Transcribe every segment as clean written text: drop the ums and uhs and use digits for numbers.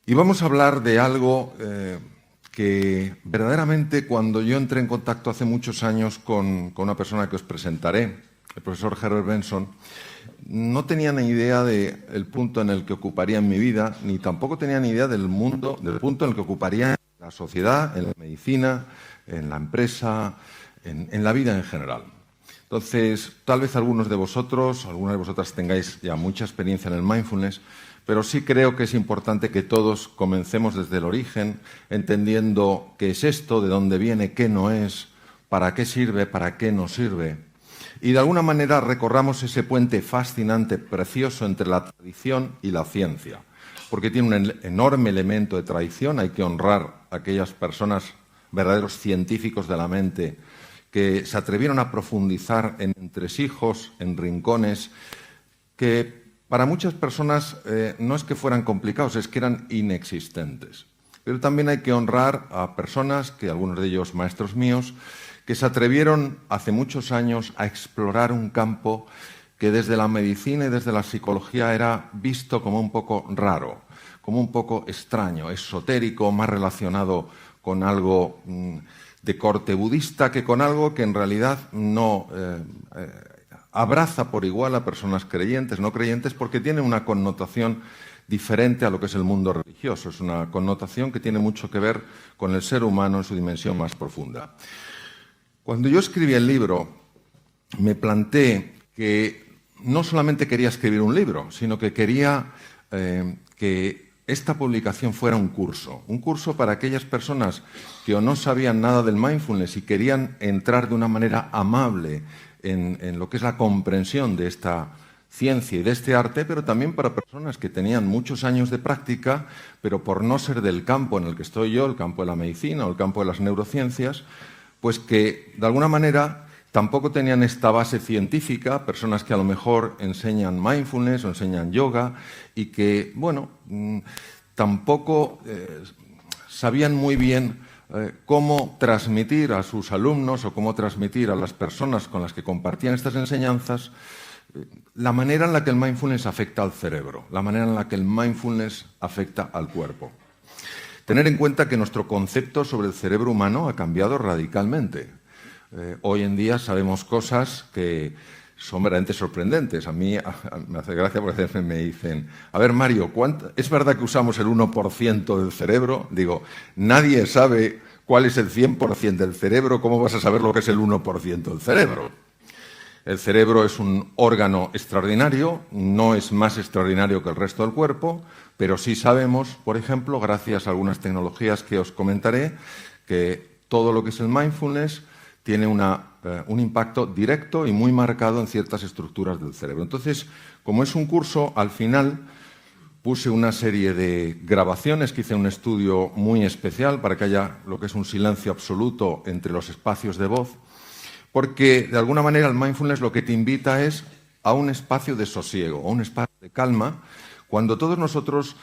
Y vamos a hablar de algo que verdaderamente cuando yo entré en contacto hace muchos años con una persona que os presentaré, el profesor Herbert Benson, no tenía ni idea del punto en el que ocuparía en mi vida, ni tampoco tenía ni idea del punto en el que ocuparía en la sociedad, en la medicina, en la empresa, en la vida en general. Entonces, tal vez algunas de vosotras tengáis ya mucha experiencia en el mindfulness, pero sí creo que es importante que todos comencemos desde el origen, entendiendo qué es esto, de dónde viene, qué no es, para qué sirve, para qué no sirve. Y de alguna manera recorramos ese puente fascinante, precioso, entre la tradición y la ciencia, porque tiene un enorme elemento de tradición. Hay que honrar a aquellas personas, verdaderos científicos de la mente, que se atrevieron a profundizar en entresijos, en rincones, que para muchas personas no es que fueran complicados, es que eran inexistentes. Pero también hay que honrar a personas, que algunos de ellos maestros míos, que se atrevieron hace muchos años a explorar un campo que desde la medicina y desde la psicología era visto como un poco raro, como un poco extraño, esotérico, más relacionado con algo de corte budista que con algo que en realidad no abraza por igual a personas creyentes, no creyentes, porque tiene una connotación diferente a lo que es el mundo religioso. Es una connotación que tiene mucho que ver con el ser humano en su dimensión más profunda. Cuando yo escribí el libro, me planteé que no solamente quería escribir un libro, sino que quería que esta publicación fuera un curso para aquellas personas que o no sabían nada del mindfulness y querían entrar de una manera amable en lo que es la comprensión de esta ciencia y de este arte, pero también para personas que tenían muchos años de práctica, pero por no ser del campo en el que estoy yo, el campo de la medicina o el campo de las neurociencias, pues que de alguna manera tampoco tenían esta base científica, personas que a lo mejor enseñan mindfulness o enseñan yoga y que, bueno, tampoco sabían muy bien cómo transmitir a sus alumnos o cómo transmitir a las personas con las que compartían estas enseñanzas la manera en la que el mindfulness afecta al cerebro, la manera en la que el mindfulness afecta al cuerpo. Tener en cuenta que nuestro concepto sobre el cerebro humano ha cambiado radicalmente. Hoy en día sabemos cosas que son verdaderamente sorprendentes. A mí me hace gracia porque a veces me dicen, a ver, Mario, ¿es verdad que usamos el 1% del cerebro? Digo, nadie sabe cuál es el 100% del cerebro, ¿cómo vas a saber lo que es el 1% del cerebro? El cerebro es un órgano extraordinario, no es más extraordinario que el resto del cuerpo, pero sí sabemos, por ejemplo, gracias a algunas tecnologías que os comentaré, que todo lo que es el mindfulness tiene un impacto directo y muy marcado en ciertas estructuras del cerebro. Entonces, como es un curso, al final puse una serie de grabaciones, que hice un estudio muy especial para que haya lo que es un silencio absoluto entre los espacios de voz, porque de alguna manera el mindfulness lo que te invita es a un espacio de sosiego, a un espacio de calma, cuando todos nosotros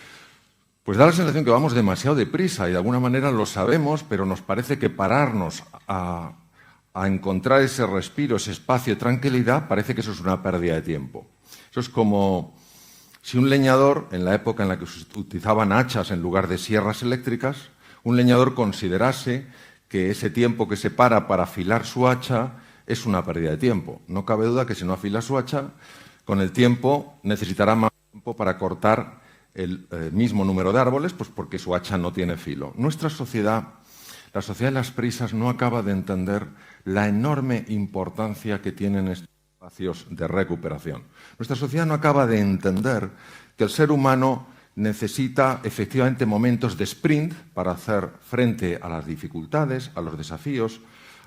pues da la sensación que vamos demasiado deprisa y de alguna manera lo sabemos, pero nos parece que pararnos a encontrar ese respiro, ese espacio de tranquilidad, parece que eso es una pérdida de tiempo. Eso es como si un leñador, en la época en la que se utilizaban hachas en lugar de sierras eléctricas, un leñador considerase que ese tiempo que se para afilar su hacha es una pérdida de tiempo. No cabe duda que si no afila su hacha, con el tiempo necesitará más tiempo para cortar el mismo número de árboles, pues porque su hacha no tiene filo. Nuestra sociedad, la sociedad de las prisas, no acaba de entender la enorme importancia que tienen estos espacios de recuperación. Nuestra sociedad no acaba de entender que el ser humano necesita efectivamente momentos de sprint para hacer frente a las dificultades, a los desafíos,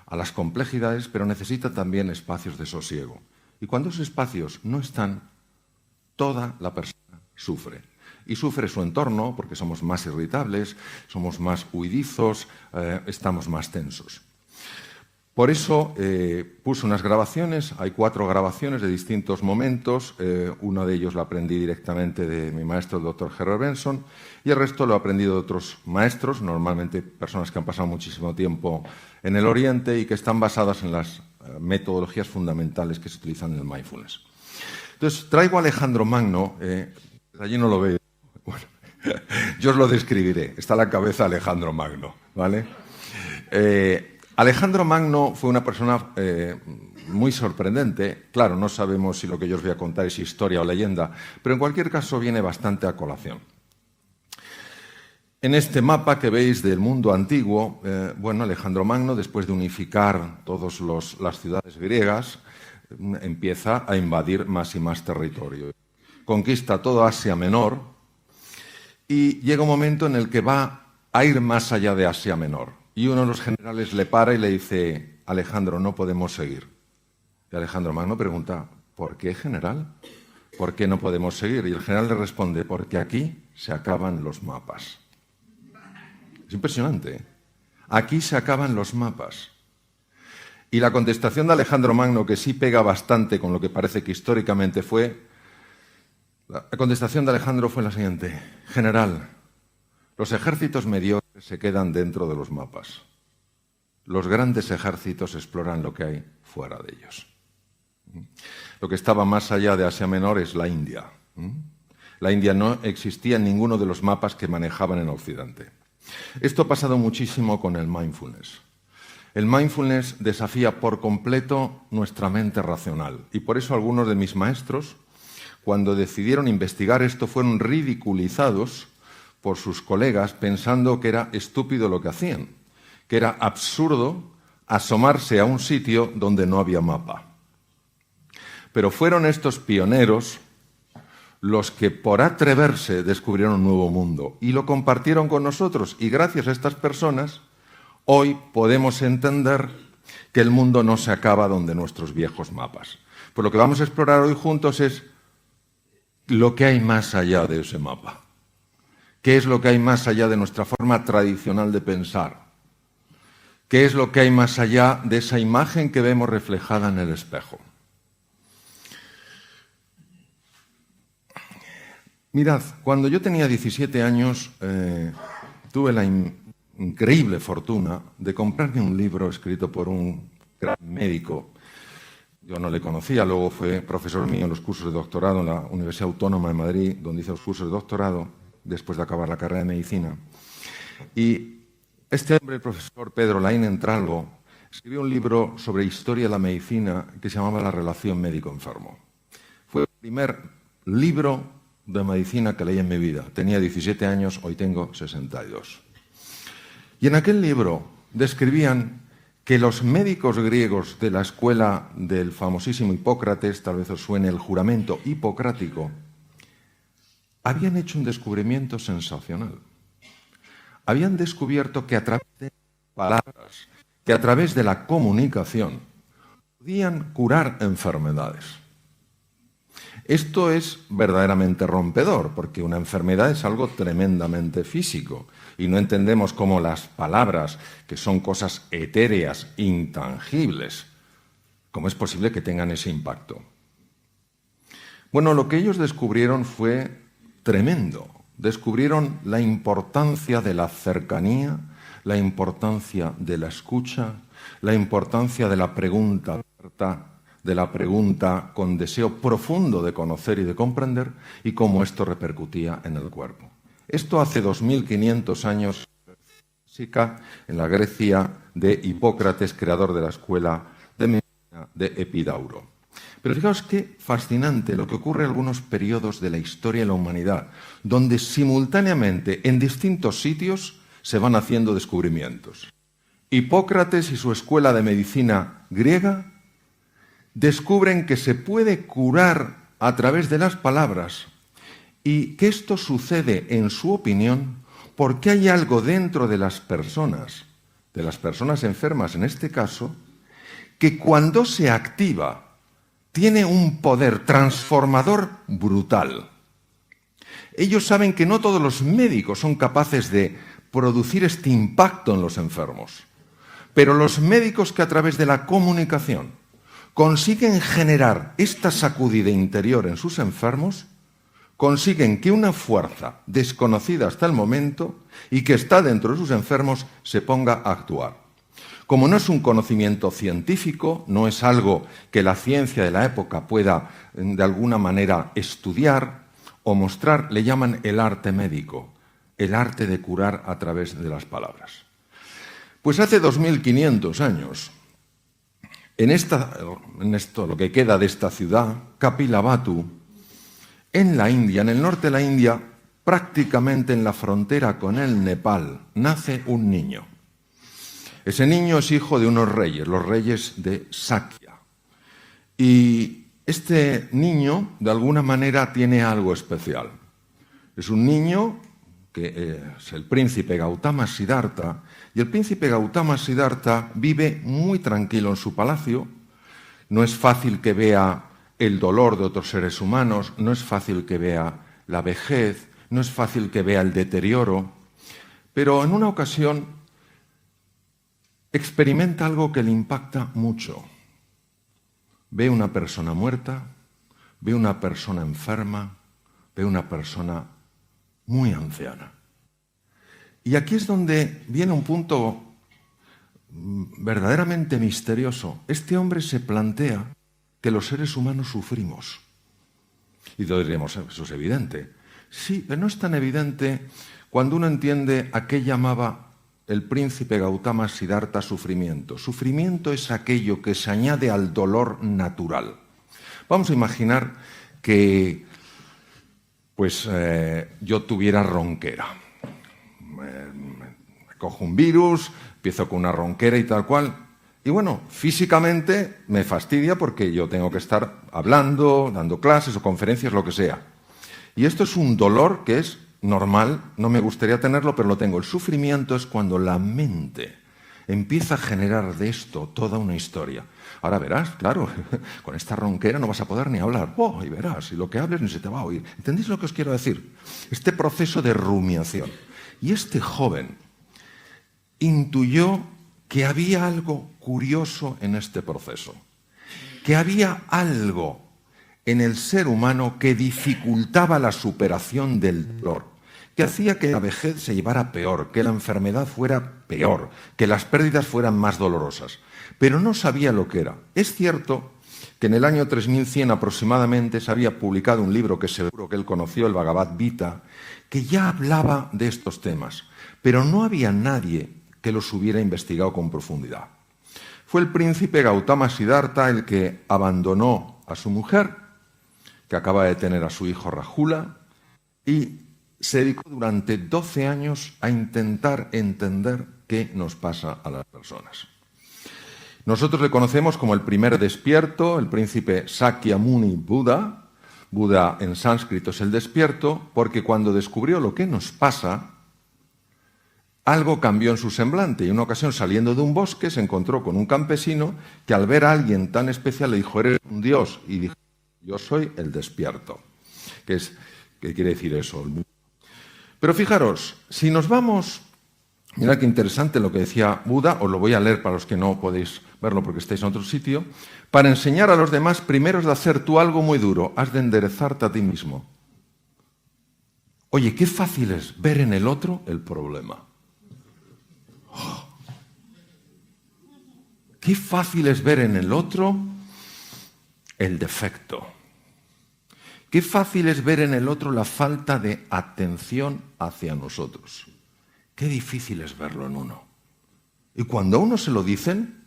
a las complejidades, pero necesita también espacios de sosiego. Y cuando esos espacios no están, toda la persona sufre. Y sufre su entorno porque somos más irritables, somos más huidizos, estamos más tensos. Por eso puse unas grabaciones, hay 4 grabaciones de distintos momentos, uno de ellos lo aprendí directamente de mi maestro, el Dr. Herbert Benson, y el resto lo he aprendido de otros maestros, normalmente personas que han pasado muchísimo tiempo en el Oriente y que están basadas en las metodologías fundamentales que se utilizan en el mindfulness. Entonces, traigo a Alejandro Magno, allí no lo veo, bueno, Yo os lo describiré. Está a la cabeza Alejandro Magno, ¿vale? Alejandro Magno fue una persona muy sorprendente. Claro, no sabemos si lo que yo os voy a contar es historia o leyenda, pero en cualquier caso viene bastante a colación. En este mapa que veis del mundo antiguo, Alejandro Magno, después de unificar todas las ciudades griegas, empieza a invadir más y más territorio. Conquista toda Asia Menor y llega un momento en el que va a ir más allá de Asia Menor. Y uno de los generales le para y le dice: Alejandro, no podemos seguir. Y Alejandro Magno pregunta: ¿por qué, general? ¿Por qué no podemos seguir? Y el general le responde: porque aquí se acaban los mapas. Es impresionante, ¿eh? Aquí se acaban los mapas. Y la contestación de Alejandro Magno, que sí pega bastante con lo que parece que históricamente fue, la contestación de Alejandro fue la siguiente: general, los ejércitos mediocres se quedan dentro de los mapas. Los grandes ejércitos exploran lo que hay fuera de ellos. Lo que estaba más allá de Asia Menor es la India. La India no existía en ninguno de los mapas que manejaban en Occidente. Esto ha pasado muchísimo con el mindfulness. El mindfulness desafía por completo nuestra mente racional y por eso algunos de mis maestros, cuando decidieron investigar esto, fueron ridiculizados por sus colegas pensando que era estúpido lo que hacían, que era absurdo asomarse a un sitio donde no había mapa. Pero fueron estos pioneros los que por atreverse descubrieron un nuevo mundo y lo compartieron con nosotros, y gracias a estas personas hoy podemos entender que el mundo no se acaba donde nuestros viejos mapas. Pues lo que vamos a explorar hoy juntos es lo que hay más allá de ese mapa. ¿Qué es lo que hay más allá de nuestra forma tradicional de pensar? ¿Qué es lo que hay más allá de esa imagen que vemos reflejada en el espejo? Mirad, cuando yo tenía 17 años, tuve la increíble fortuna de comprarme un libro escrito por un gran médico. Yo no le conocía, luego fue profesor mío en los cursos de doctorado en la Universidad Autónoma de Madrid, donde hice los cursos de doctorado, después de acabar la carrera de medicina. Y este hombre, el profesor Pedro Laín Entralgo, escribió un libro sobre historia de la medicina que se llamaba La relación médico-enfermo. Fue el primer libro de medicina que leí en mi vida. Tenía 17 años, hoy tengo 62. Y en aquel libro describían que los médicos griegos de la escuela del famosísimo Hipócrates, tal vez os suene el juramento hipocrático, habían hecho un descubrimiento sensacional. Habían descubierto que a través de palabras, que a través de la comunicación, podían curar enfermedades. Esto es verdaderamente rompedor, porque una enfermedad es algo tremendamente físico y no entendemos cómo las palabras, que son cosas etéreas, intangibles, cómo es posible que tengan ese impacto. Bueno, lo que ellos descubrieron fue tremendo. Descubrieron la importancia de la cercanía, la importancia de la escucha, la importancia de la pregunta abierta, de la pregunta con deseo profundo de conocer y de comprender, y cómo esto repercutía en el cuerpo. Esto hace 2500 años en la Grecia de Hipócrates, creador de la escuela de medicina de Epidauro. Pero fijaos qué fascinante lo que ocurre en algunos periodos de la historia de la humanidad, donde simultáneamente en distintos sitios se van haciendo descubrimientos. Hipócrates y su escuela de medicina griega descubren que se puede curar a través de las palabras y que esto sucede, en su opinión, porque hay algo dentro de las personas enfermas en este caso, que cuando se activa tiene un poder transformador brutal. Ellos saben que no todos los médicos son capaces de producir este impacto en los enfermos, pero los médicos que a través de la comunicación consiguen generar esta sacudida interior en sus enfermos, consiguen que una fuerza desconocida hasta el momento y que está dentro de sus enfermos se ponga a actuar. Como no es un conocimiento científico, no es algo que la ciencia de la época pueda de alguna manera estudiar o mostrar, le llaman el arte médico. el arte de curar a través de las palabras. Pues hace 2500 años, en esto, lo que queda de esta ciudad, Kapilavatthu, en la India, en el norte de la India, prácticamente en la frontera con el Nepal, nace un niño. Ese niño es hijo de unos reyes, los reyes de Sakya. Y este niño, de alguna manera, tiene algo especial. Es un niño que es el príncipe Gautama Siddhartha, y el príncipe Gautama Siddhartha vive muy tranquilo en su palacio. No es fácil que vea el dolor de otros seres humanos, no es fácil que vea la vejez, no es fácil que vea el deterioro, pero en una ocasión experimenta algo que le impacta mucho. Ve una persona muerta, ve una persona enferma, ve una persona muy anciana. Y aquí es donde viene un punto verdaderamente misterioso. Este hombre se plantea que los seres humanos sufrimos. Y todos diríamos, eso es evidente. Sí, pero no es tan evidente cuando uno entiende a qué llamaba el príncipe Gautama Siddhartha sufrimiento. Sufrimiento es aquello que se añade al dolor natural. Vamos a imaginar que yo tuviera ronquera. Me cojo un virus, empiezo con una ronquera y tal cual. Y bueno, físicamente me fastidia porque yo tengo que estar hablando, dando clases o conferencias, lo que sea. Y esto es un dolor que es normal, no me gustaría tenerlo, pero lo tengo. El sufrimiento es cuando la mente empieza a generar de esto toda una historia. Ahora verás, claro, con esta ronquera no vas a poder ni hablar. Oh, y verás, y lo que hables ni se te va a oír. ¿Entendéis lo que os quiero decir? Este proceso de rumiación. Y este joven intuyó que había algo curioso en este proceso, que había algo en el ser humano que dificultaba la superación del dolor, que hacía que la vejez se llevara peor, que la enfermedad fuera peor, que las pérdidas fueran más dolorosas. Pero no sabía lo que era. Es cierto que en el año 3100 aproximadamente se había publicado un libro que seguro que él conoció, el Bhagavad Gita, que ya hablaba de estos temas, pero no había nadie que los hubiera investigado con profundidad. Fue el príncipe Gautama Siddhartha el que abandonó a su mujer, que acaba de tener a su hijo Rahula, y se dedicó durante 12 años a intentar entender qué nos pasa a las personas. Nosotros le conocemos como el primer despierto, el príncipe Sakyamuni Buda. Buda en sánscrito es el despierto, porque cuando descubrió lo que nos pasa, algo cambió en su semblante. Y en una ocasión, saliendo de un bosque, se encontró con un campesino que al ver a alguien tan especial le dijo, eres un dios. Y dijo, yo soy el despierto. ¿Qué quiere decir eso? Pero fijaros, si nos vamos... Mirad qué interesante lo que decía Buda, os lo voy a leer para los que no podéis verlo porque estáis en otro sitio. Para enseñar a los demás, primero has de hacer tú algo muy duro, has de enderezarte a ti mismo. Oye, qué fácil es ver en el otro el problema. Oh. Qué fácil es ver en el otro el defecto. Qué fácil es ver en el otro la falta de atención hacia nosotros. Qué difícil es verlo en uno. Y cuando a uno se lo dicen,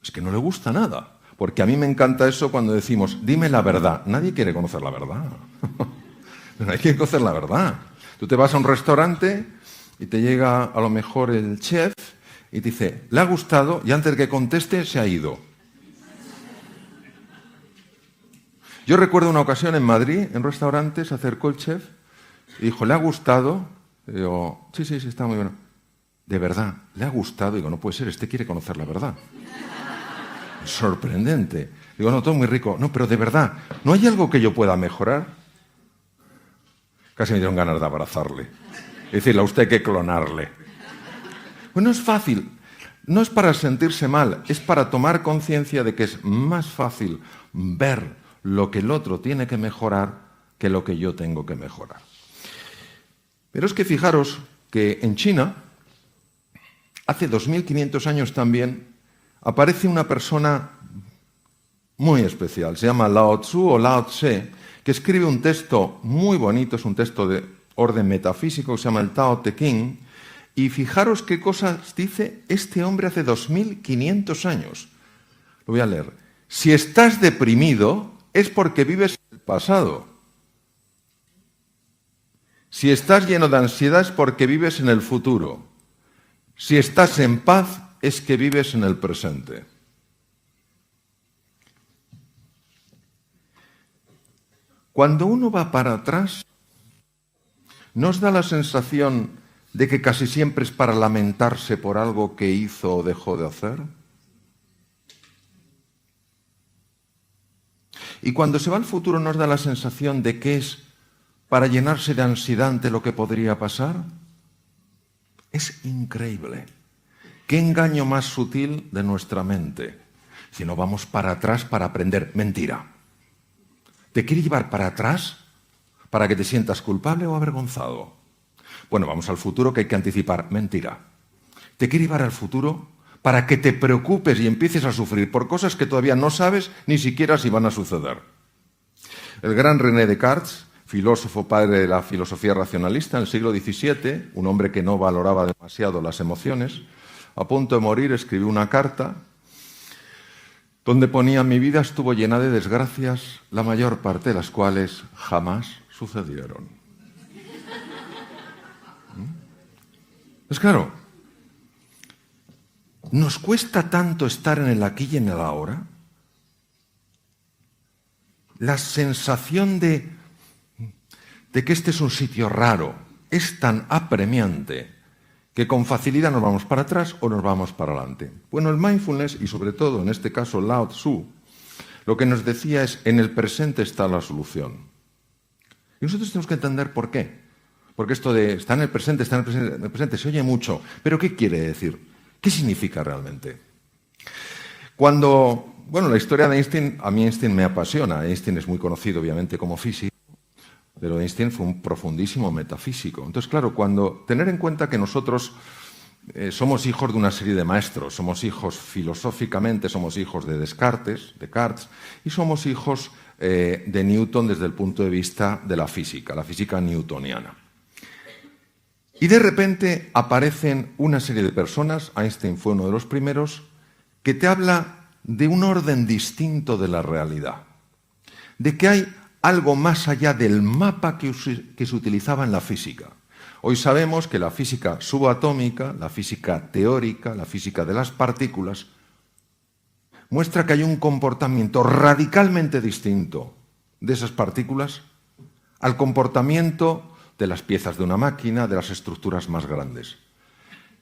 es que no le gusta nada. Porque a mí me encanta eso cuando decimos, dime la verdad. Nadie quiere conocer la verdad. No hay que conocer la verdad. Tú te vas a un restaurante y te llega a lo mejor el chef y te dice, ¿le ha gustado? Y antes de que conteste, se ha ido. Yo recuerdo una ocasión en Madrid, en un restaurante, se acercó el chef y dijo, ¿le ha gustado? Y digo, sí, está muy bueno. ¿De verdad? ¿Le ha gustado? Digo, no puede ser, este quiere conocer la verdad. Sorprendente. Digo, no, todo muy rico. No, pero de verdad, ¿no hay algo que yo pueda mejorar? Casi me dieron ganas de abrazarle. Y decirle, a usted hay que clonarle. Pues no es fácil. No es para sentirse mal, es para tomar conciencia de que es más fácil ver lo que el otro tiene que mejorar que lo que yo tengo que mejorar. Pero es que fijaros que en China, hace 2500 años también, aparece una persona muy especial. Se llama Lao Tzu o Lao Tse, que escribe un texto muy bonito, es un texto de orden metafísico que se llama el Tao Te Ching, y fijaros qué cosas dice este hombre hace 2500 años. Lo voy a leer. Si estás deprimido, es porque vives en el pasado. Si estás lleno de ansiedad, es porque vives en el futuro. Si estás en paz, es que vives en el presente. Cuando uno va para atrás, ¿nos da la sensación de que casi siempre es para lamentarse por algo que hizo o dejó de hacer? Y cuando se va al futuro, ¿nos da la sensación de que es para llenarse de ansiedad ante lo que podría pasar? Es increíble. ¿Qué engaño más sutil de nuestra mente? Si no vamos para atrás para aprender. Mentira. ¿Te quiere llevar para atrás para que te sientas culpable o avergonzado? Bueno, vamos al futuro que hay que anticipar. Mentira. ¿Te quiere llevar al futuro para que te preocupes y empieces a sufrir por cosas que todavía no sabes ni siquiera si van a suceder? El gran René Descartes, filósofo padre de la filosofía racionalista en el siglo XVII, un hombre que no valoraba demasiado las emociones, a punto de morir escribió una carta donde ponía: mi vida estuvo llena de desgracias, la mayor parte de las cuales jamás sucedieron. Es claro, ¿nos cuesta tanto estar en el aquí y en el ahora? La sensación de que este es un sitio raro es tan apremiante que con facilidad nos vamos para atrás o nos vamos para adelante. Bueno, el mindfulness, y sobre todo en este caso Lao Tzu, lo que nos decía es: en el presente está la solución. Y nosotros tenemos que entender por qué. Porque esto de está en el presente, se oye mucho. ¿Pero qué quiere decir? ¿Qué significa realmente? La historia de Einstein, a mí Einstein me apasiona. Einstein es muy conocido, obviamente, como físico, pero Einstein fue un profundísimo metafísico. Entonces, claro, tener en cuenta que nosotros somos hijos de una serie de maestros, somos hijos filosóficamente, somos hijos de Descartes, y somos hijos de Newton desde el punto de vista de la física newtoniana. Y de repente aparecen una serie de personas, Einstein fue uno de los primeros, que te habla de un orden distinto de la realidad, de que hay algo más allá del mapa que se utilizaba en la física. Hoy sabemos que la física subatómica, la física teórica, la física de las partículas, muestra que hay un comportamiento radicalmente distinto de esas partículas al comportamiento de las piezas de una máquina, de las estructuras más grandes.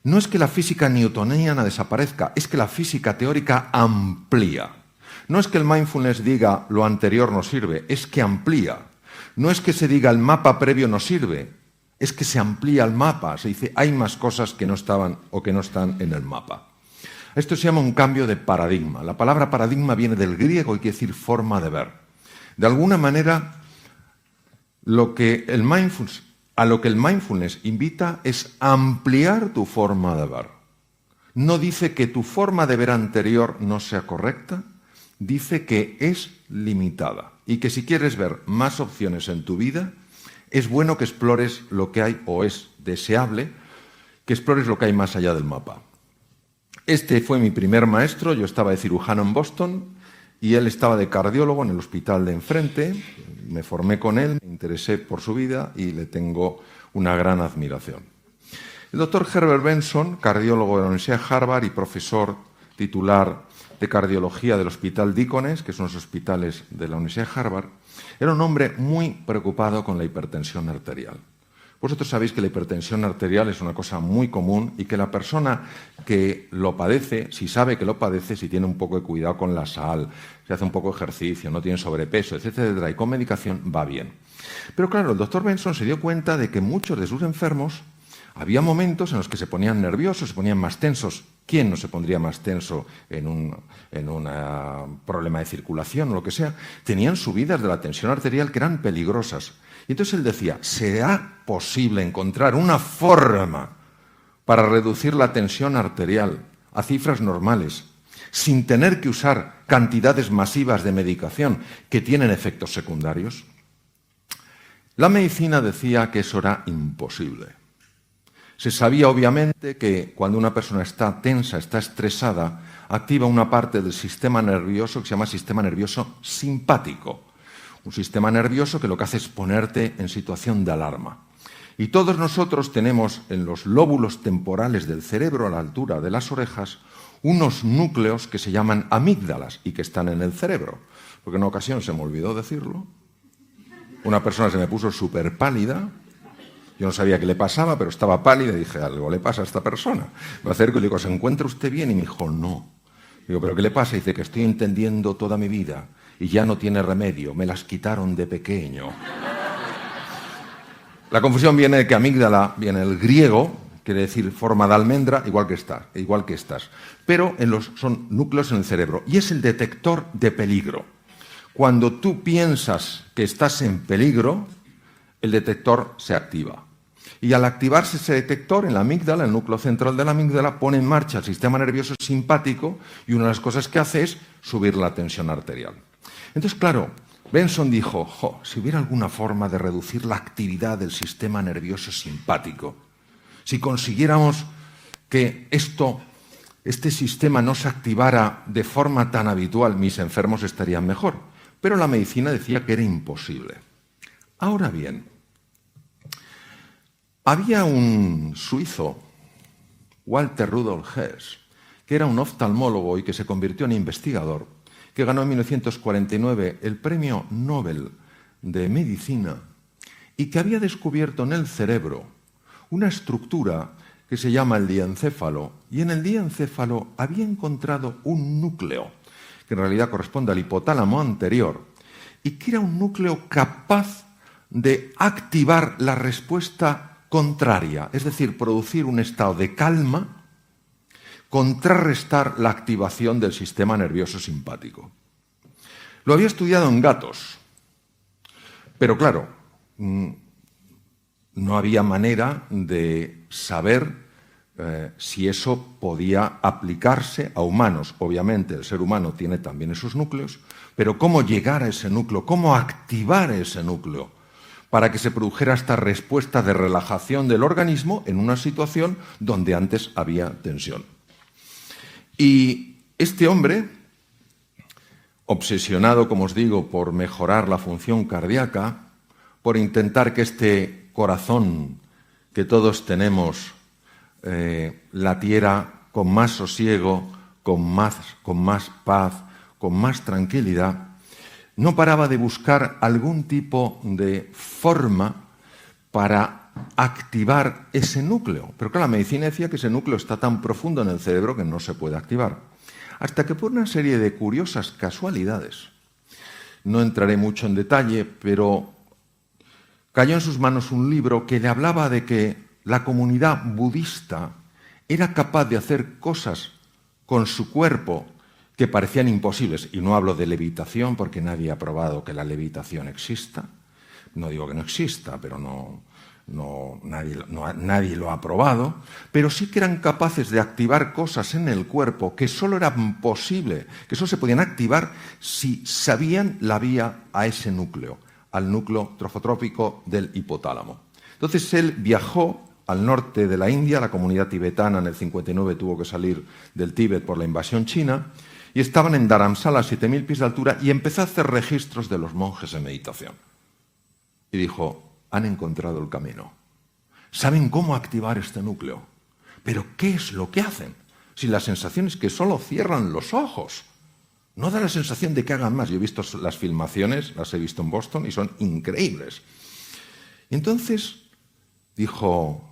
No es que la física newtoniana desaparezca, es que la física teórica amplía. No es que el mindfulness diga lo anterior no sirve, es que amplía. No es que se diga el mapa previo no sirve, es que se amplía el mapa. Se dice hay más cosas que no estaban o que no están en el mapa. Esto se llama un cambio de paradigma. La palabra paradigma viene del griego y quiere decir forma de ver. De alguna manera, a lo que el mindfulness invita es ampliar tu forma de ver. No dice que tu forma de ver anterior no sea correcta, dice que es limitada y que si quieres ver más opciones en tu vida, es bueno que explores lo que hay, o es deseable que explores lo que hay más allá del mapa. Este fue mi primer maestro. Yo estaba de cirujano en Boston y él estaba de cardiólogo en el hospital de enfrente. Me formé con él, me interesé por su vida y le tengo una gran admiración. El doctor Herbert Benson, cardiólogo de la Universidad de Harvard y profesor titular de cardiología del Hospital Deaconess, que son los hospitales de la Universidad de Harvard, era un hombre muy preocupado con la hipertensión arterial. Vosotros sabéis que la hipertensión arterial es una cosa muy común y que la persona que lo padece, si sabe que lo padece, si tiene un poco de cuidado con la sal, si hace un poco de ejercicio, no tiene sobrepeso, etcétera, y con medicación va bien. Pero claro, el doctor Benson se dio cuenta de que muchos de sus enfermos había momentos en los que se ponían nerviosos, se ponían más tensos. ¿Quién no se pondría más tenso en un problema de circulación o lo que sea? Tenían subidas de la tensión arterial que eran peligrosas. Y entonces él decía, ¿será posible encontrar una forma para reducir la tensión arterial a cifras normales sin tener que usar cantidades masivas de medicación que tienen efectos secundarios? La medicina decía que eso era imposible. Se sabía obviamente que cuando una persona está tensa, está estresada, activa una parte del sistema nervioso que se llama sistema nervioso simpático. Un sistema nervioso que lo que hace es ponerte en situación de alarma. Y todos nosotros tenemos en los lóbulos temporales del cerebro, a la altura de las orejas, unos núcleos que se llaman amígdalas y que están en el cerebro. Porque en una ocasión se me olvidó decirlo. Una persona se me puso súper pálida. Yo no sabía qué le pasaba, pero estaba pálida y dije, algo le pasa a esta persona. Me acerco y le digo, ¿se encuentra usted bien? Y me dijo, no. Digo, ¿pero qué le pasa? Y dice que estoy entendiendo toda mi vida y ya no tiene remedio, me las quitaron de pequeño. La confusión viene de que amígdala viene del griego, quiere decir forma de almendra, igual que estas. Pero son núcleos en el cerebro y es el detector de peligro. Cuando tú piensas que estás en peligro, el detector se activa. Y al activarse ese detector en la amígdala, el núcleo central de la amígdala, pone en marcha el sistema nervioso simpático y una de las cosas que hace es subir la tensión arterial. Entonces, claro, Benson dijo, si hubiera alguna forma de reducir la actividad del sistema nervioso simpático, si consiguiéramos que este sistema no se activara de forma tan habitual, mis enfermos estarían mejor. Pero la medicina decía que era imposible. Ahora bien, había un suizo, Walter Rudolf Hess, que era un oftalmólogo y que se convirtió en investigador, que ganó en 1949 el Premio Nobel de Medicina y que había descubierto en el cerebro una estructura que se llama el diencéfalo, y en el diencéfalo había encontrado un núcleo, que en realidad corresponde al hipotálamo anterior, y que era un núcleo capaz de activar la respuesta contraria, es decir, producir un estado de calma, contrarrestar la activación del sistema nervioso simpático. Lo había estudiado en gatos, pero claro, no había manera de saber si eso podía aplicarse a humanos. Obviamente el ser humano tiene también esos núcleos, pero cómo llegar a ese núcleo, cómo activar ese núcleo para que se produjera esta respuesta de relajación del organismo en una situación donde antes había tensión. Y este hombre, obsesionado, como os digo, por mejorar la función cardíaca, por intentar que este corazón que todos tenemos latiera con más sosiego, con más paz, con más tranquilidad, no paraba de buscar algún tipo de forma para activar ese núcleo. Pero claro, la medicina decía que ese núcleo está tan profundo en el cerebro que no se puede activar. Hasta que por una serie de curiosas casualidades, no entraré mucho en detalle, pero cayó en sus manos un libro que le hablaba de que la comunidad budista era capaz de hacer cosas con su cuerpo que parecían imposibles. Y no hablo de levitación porque nadie ha probado que la levitación exista. No digo que no exista, pero nadie lo ha probado. Pero sí que eran capaces de activar cosas en el cuerpo que solo eran posible, que solo se podían activar si sabían la vía a ese núcleo, al núcleo trofotrópico del hipotálamo. Entonces él viajó al norte de la India, la comunidad tibetana en el 59 tuvo que salir del Tíbet por la invasión china, y estaban en Dharamsala a 7.000 pies de altura, y empezó a hacer registros de los monjes en meditación. Y dijo, han encontrado el camino. Saben cómo activar este núcleo. Pero ¿qué es lo que hacen? Si la sensación es que solo cierran los ojos. No da la sensación de que hagan más. Yo he visto las filmaciones, las he visto en Boston, y son increíbles. Y entonces dijo,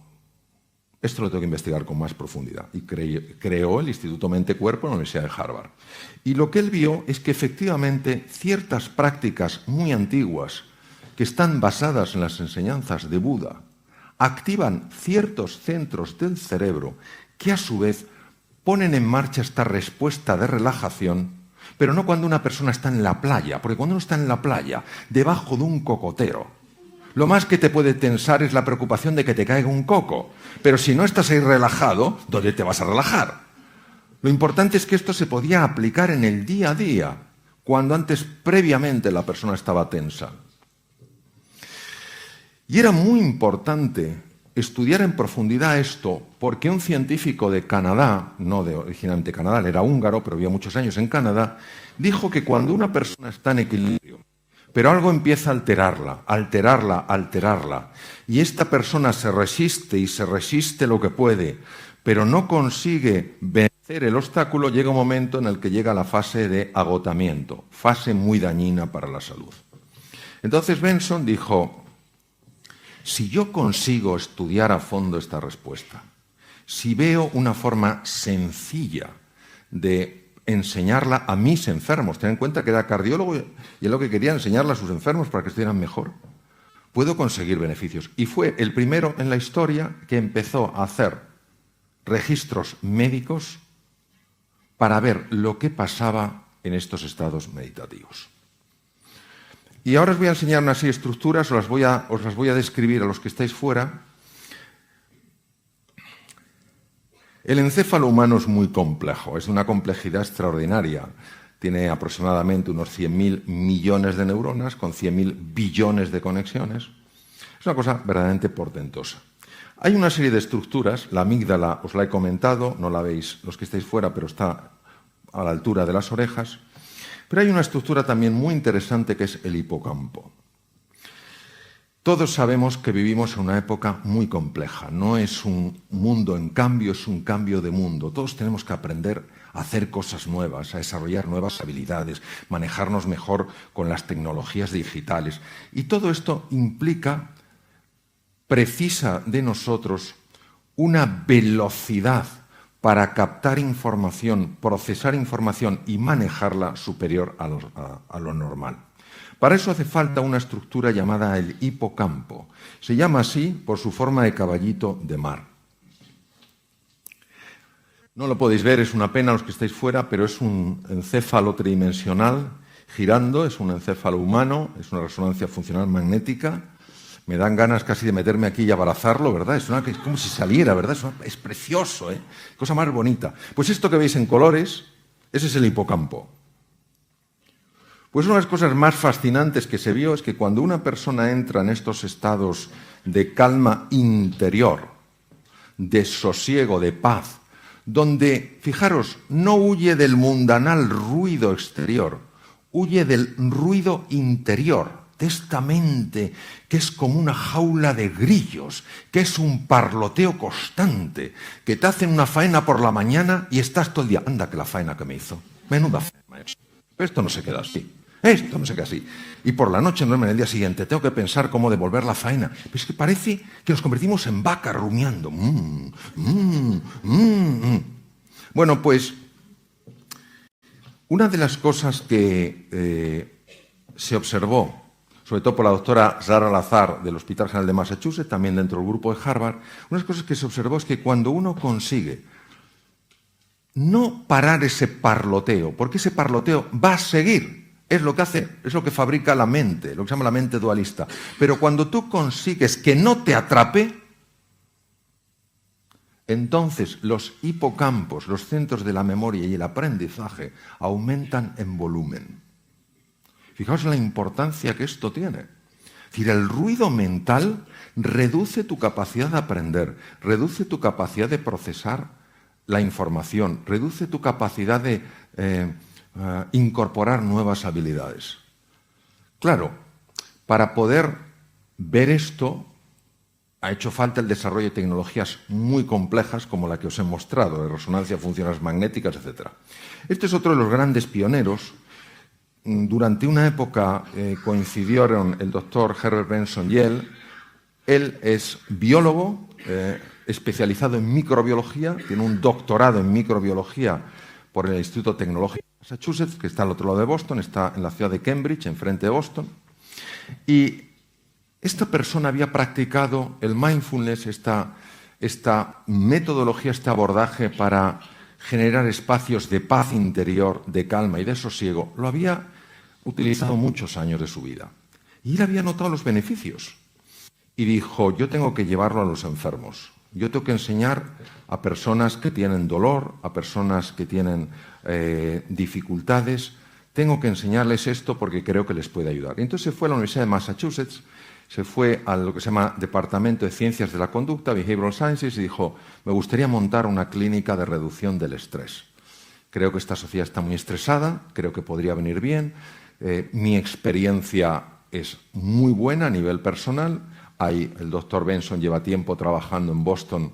esto lo tengo que investigar con más profundidad. Y creó el Instituto Mente-Cuerpo en la Universidad de Harvard. Y lo que él vio es que efectivamente ciertas prácticas muy antiguas que están basadas en las enseñanzas de Buda activan ciertos centros del cerebro que a su vez ponen en marcha esta respuesta de relajación, pero no cuando una persona está en la playa, porque cuando uno está en la playa, debajo de un cocotero, lo más que te puede tensar es la preocupación de que te caiga un coco. Pero si no estás ahí relajado, ¿dónde te vas a relajar? Lo importante es que esto se podía aplicar en el día a día, cuando antes previamente la persona estaba tensa. Y era muy importante estudiar en profundidad esto, porque un científico de Canadá, no de originalmente Canadá, él era húngaro, pero vivió muchos años en Canadá, dijo que cuando una persona está en equilibrio, pero algo empieza a alterarla, y esta persona se resiste y se resiste lo que puede, pero no consigue vencer el obstáculo, llega un momento en el que llega la fase de agotamiento, fase muy dañina para la salud. Entonces Benson dijo, si yo consigo estudiar a fondo esta respuesta, si veo una forma sencilla de enseñarla a mis enfermos, ten en cuenta que era cardiólogo y es lo que quería, enseñarla a sus enfermos para que estuvieran mejor, puedo conseguir beneficios. Y fue el primero en la historia que empezó a hacer registros médicos para ver lo que pasaba en estos estados meditativos. Y ahora os voy a enseñar una serie de estructuras, os las voy a describir a los que estáis fuera. El encéfalo humano es muy complejo, es de una complejidad extraordinaria. Tiene aproximadamente unos 100.000 millones de neuronas con 100.000 billones de conexiones. Es una cosa verdaderamente portentosa. Hay una serie de estructuras, la amígdala os la he comentado, no la veis los que estáis fuera, pero está a la altura de las orejas. Pero hay una estructura también muy interesante que es el hipocampo. Todos sabemos que vivimos en una época muy compleja. No es un mundo en cambio, es un cambio de mundo. Todos tenemos que aprender a hacer cosas nuevas, a desarrollar nuevas habilidades, manejarnos mejor con las tecnologías digitales. Y todo esto precisa de nosotros una velocidad para captar información, procesar información y manejarla superior a lo normal. Para eso hace falta una estructura llamada el hipocampo. Se llama así por su forma de caballito de mar. No lo podéis ver, es una pena los que estáis fuera, pero es un encéfalo tridimensional girando, es un encéfalo humano, es una resonancia funcional magnética. Me dan ganas casi de meterme aquí y abrazarlo, ¿verdad? Es como si saliera, ¿verdad? Es precioso, ¿eh? Cosa más bonita. Pues esto que veis en colores, ese es el hipocampo. Pues una de las cosas más fascinantes que se vio es que cuando una persona entra en estos estados de calma interior, de sosiego, de paz, donde, fijaros, no huye del mundanal ruido exterior, huye del ruido interior, de esta mente que es como una jaula de grillos, que es un parloteo constante, que te hacen una faena por la mañana y estás todo el día, anda que la faena que me hizo, menuda faena. Esto no se queda así, esto no se queda así. Y por la noche, no en el día siguiente, tengo que pensar cómo devolver la faena. Pero es que parece que nos convertimos en vacas rumiando. Bueno, pues una de las cosas que se observó, sobre todo por la doctora Zara Lazar del Hospital General de Massachusetts, también dentro del grupo de Harvard, unas cosas que se observó es que cuando uno consigue no parar ese parloteo, porque ese parloteo va a seguir, es lo que hace, es lo que fabrica la mente, lo que se llama la mente dualista, pero cuando tú consigues que no te atrape, entonces los hipocampos, los centros de la memoria y el aprendizaje aumentan en volumen. Fijaos la importancia que esto tiene. Es decir, el ruido mental reduce tu capacidad de aprender, reduce tu capacidad de procesar la información, reduce tu capacidad de incorporar nuevas habilidades. Claro, para poder ver esto, ha hecho falta el desarrollo de tecnologías muy complejas como la que os he mostrado, de resonancia funcionales magnéticas, etc. Este es otro de los grandes pioneros. Durante una época coincidieron el doctor Herbert Benson y él. Él es biólogo, especializado en microbiología, tiene un doctorado en microbiología por el Instituto Tecnológico de Massachusetts, que está al otro lado de Boston, está en la ciudad de Cambridge, enfrente de Boston. Y esta persona había practicado el mindfulness, esta metodología, este abordaje para generar espacios de paz interior, de calma y de sosiego, lo había utilizado muchos años de su vida. Y él había notado los beneficios. Y dijo, yo tengo que llevarlo a los enfermos. Yo tengo que enseñar a personas que tienen dolor, a personas que tienen dificultades. Tengo que enseñarles esto porque creo que les puede ayudar. Y entonces fue a la Universidad de Massachusetts, se fue a lo que se llama Departamento de Ciencias de la Conducta, Behavioral Sciences, y dijo, me gustaría montar una clínica de reducción del estrés. Creo que esta sociedad está muy estresada, creo que podría venir bien. Mi experiencia es muy buena a nivel personal. El doctor Benson lleva tiempo trabajando en Boston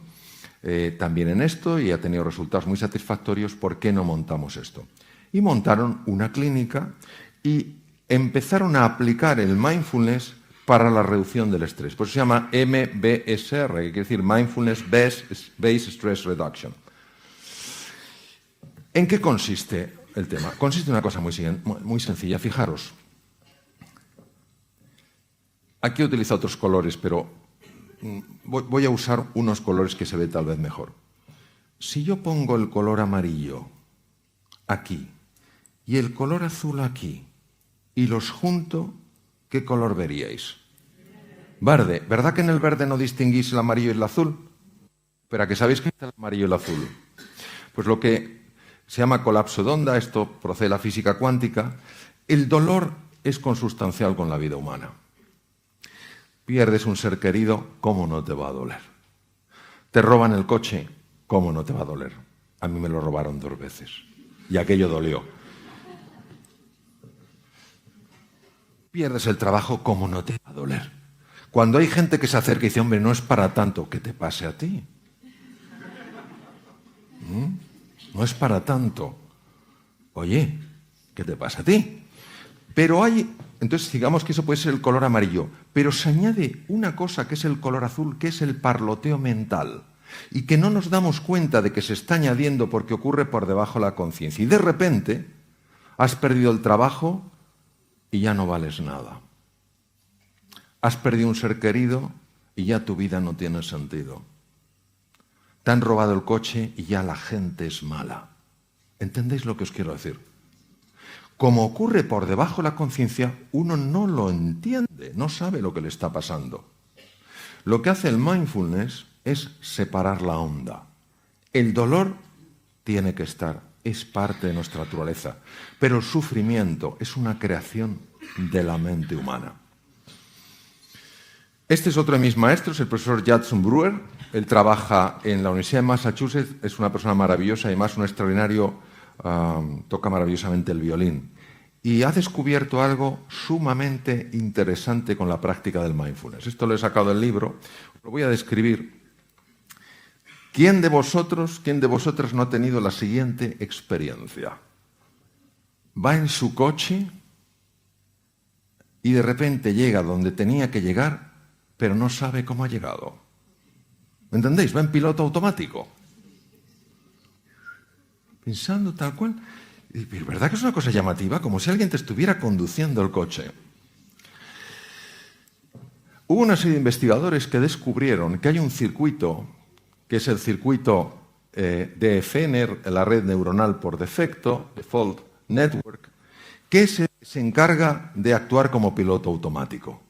también en esto y ha tenido resultados muy satisfactorios. ¿Por qué no montamos esto? Y montaron una clínica y empezaron a aplicar el mindfulness para la reducción del estrés. Por eso se llama MBSR, que quiere decir Mindfulness Based Stress Reduction. ¿En qué consiste el tema? Consiste en una cosa muy sencilla. Fijaros, aquí he utilizado otros colores, pero voy a usar unos colores que se ve tal vez mejor. Si yo pongo el color amarillo aquí y el color azul aquí y los junto, ¿qué color veríais? Verde. ¿Verdad que en el verde no distinguís el amarillo y el azul? Pero ¿a que sabéis que está el amarillo y el azul? Pues lo que se llama colapso de onda, esto procede de la física cuántica. El dolor es consustancial con la vida humana. Pierdes un ser querido, ¿cómo no te va a doler? Te roban el coche, ¿cómo no te va a doler? A mí me lo robaron 2 veces y aquello dolió. Pierdes el trabajo, ¿cómo no te va a doler? Cuando hay gente que se acerca y dice, hombre, no es para tanto, que te pase a ti. No es para tanto. Oye, ¿qué te pasa a ti? Pero entonces digamos que eso puede ser el color amarillo, pero se añade una cosa que es el color azul, que es el parloteo mental, y que no nos damos cuenta de que se está añadiendo porque ocurre por debajo de la conciencia. Y de repente has perdido el trabajo y ya no vales nada. Has perdido un ser querido y ya tu vida no tiene sentido. Te han robado el coche y ya la gente es mala. ¿Entendéis lo que os quiero decir? Como ocurre por debajo de la conciencia, uno no lo entiende, no sabe lo que le está pasando. Lo que hace el mindfulness es separar la onda. El dolor tiene que estar, es parte de nuestra naturaleza, pero el sufrimiento es una creación de la mente humana. Este es otro de mis maestros, el profesor Judson Brewer. Él trabaja en la Universidad de Massachusetts, es una persona maravillosa, además un extraordinario, toca maravillosamente el violín. Y ha descubierto algo sumamente interesante con la práctica del mindfulness. Esto lo he sacado del libro, lo voy a describir. ¿Quién de vosotras no ha tenido la siguiente experiencia? Va en su coche y de repente llega donde tenía que llegar, pero no sabe cómo ha llegado. ¿Me entendéis? Va en piloto automático. Pensando tal cual. Pero ¿verdad que es una cosa llamativa? Como si alguien te estuviera conduciendo el coche. Hubo una serie de investigadores que descubrieron que hay un circuito, que es el circuito DFN, la red neuronal por defecto, Default Network, que se encarga de actuar como piloto automático.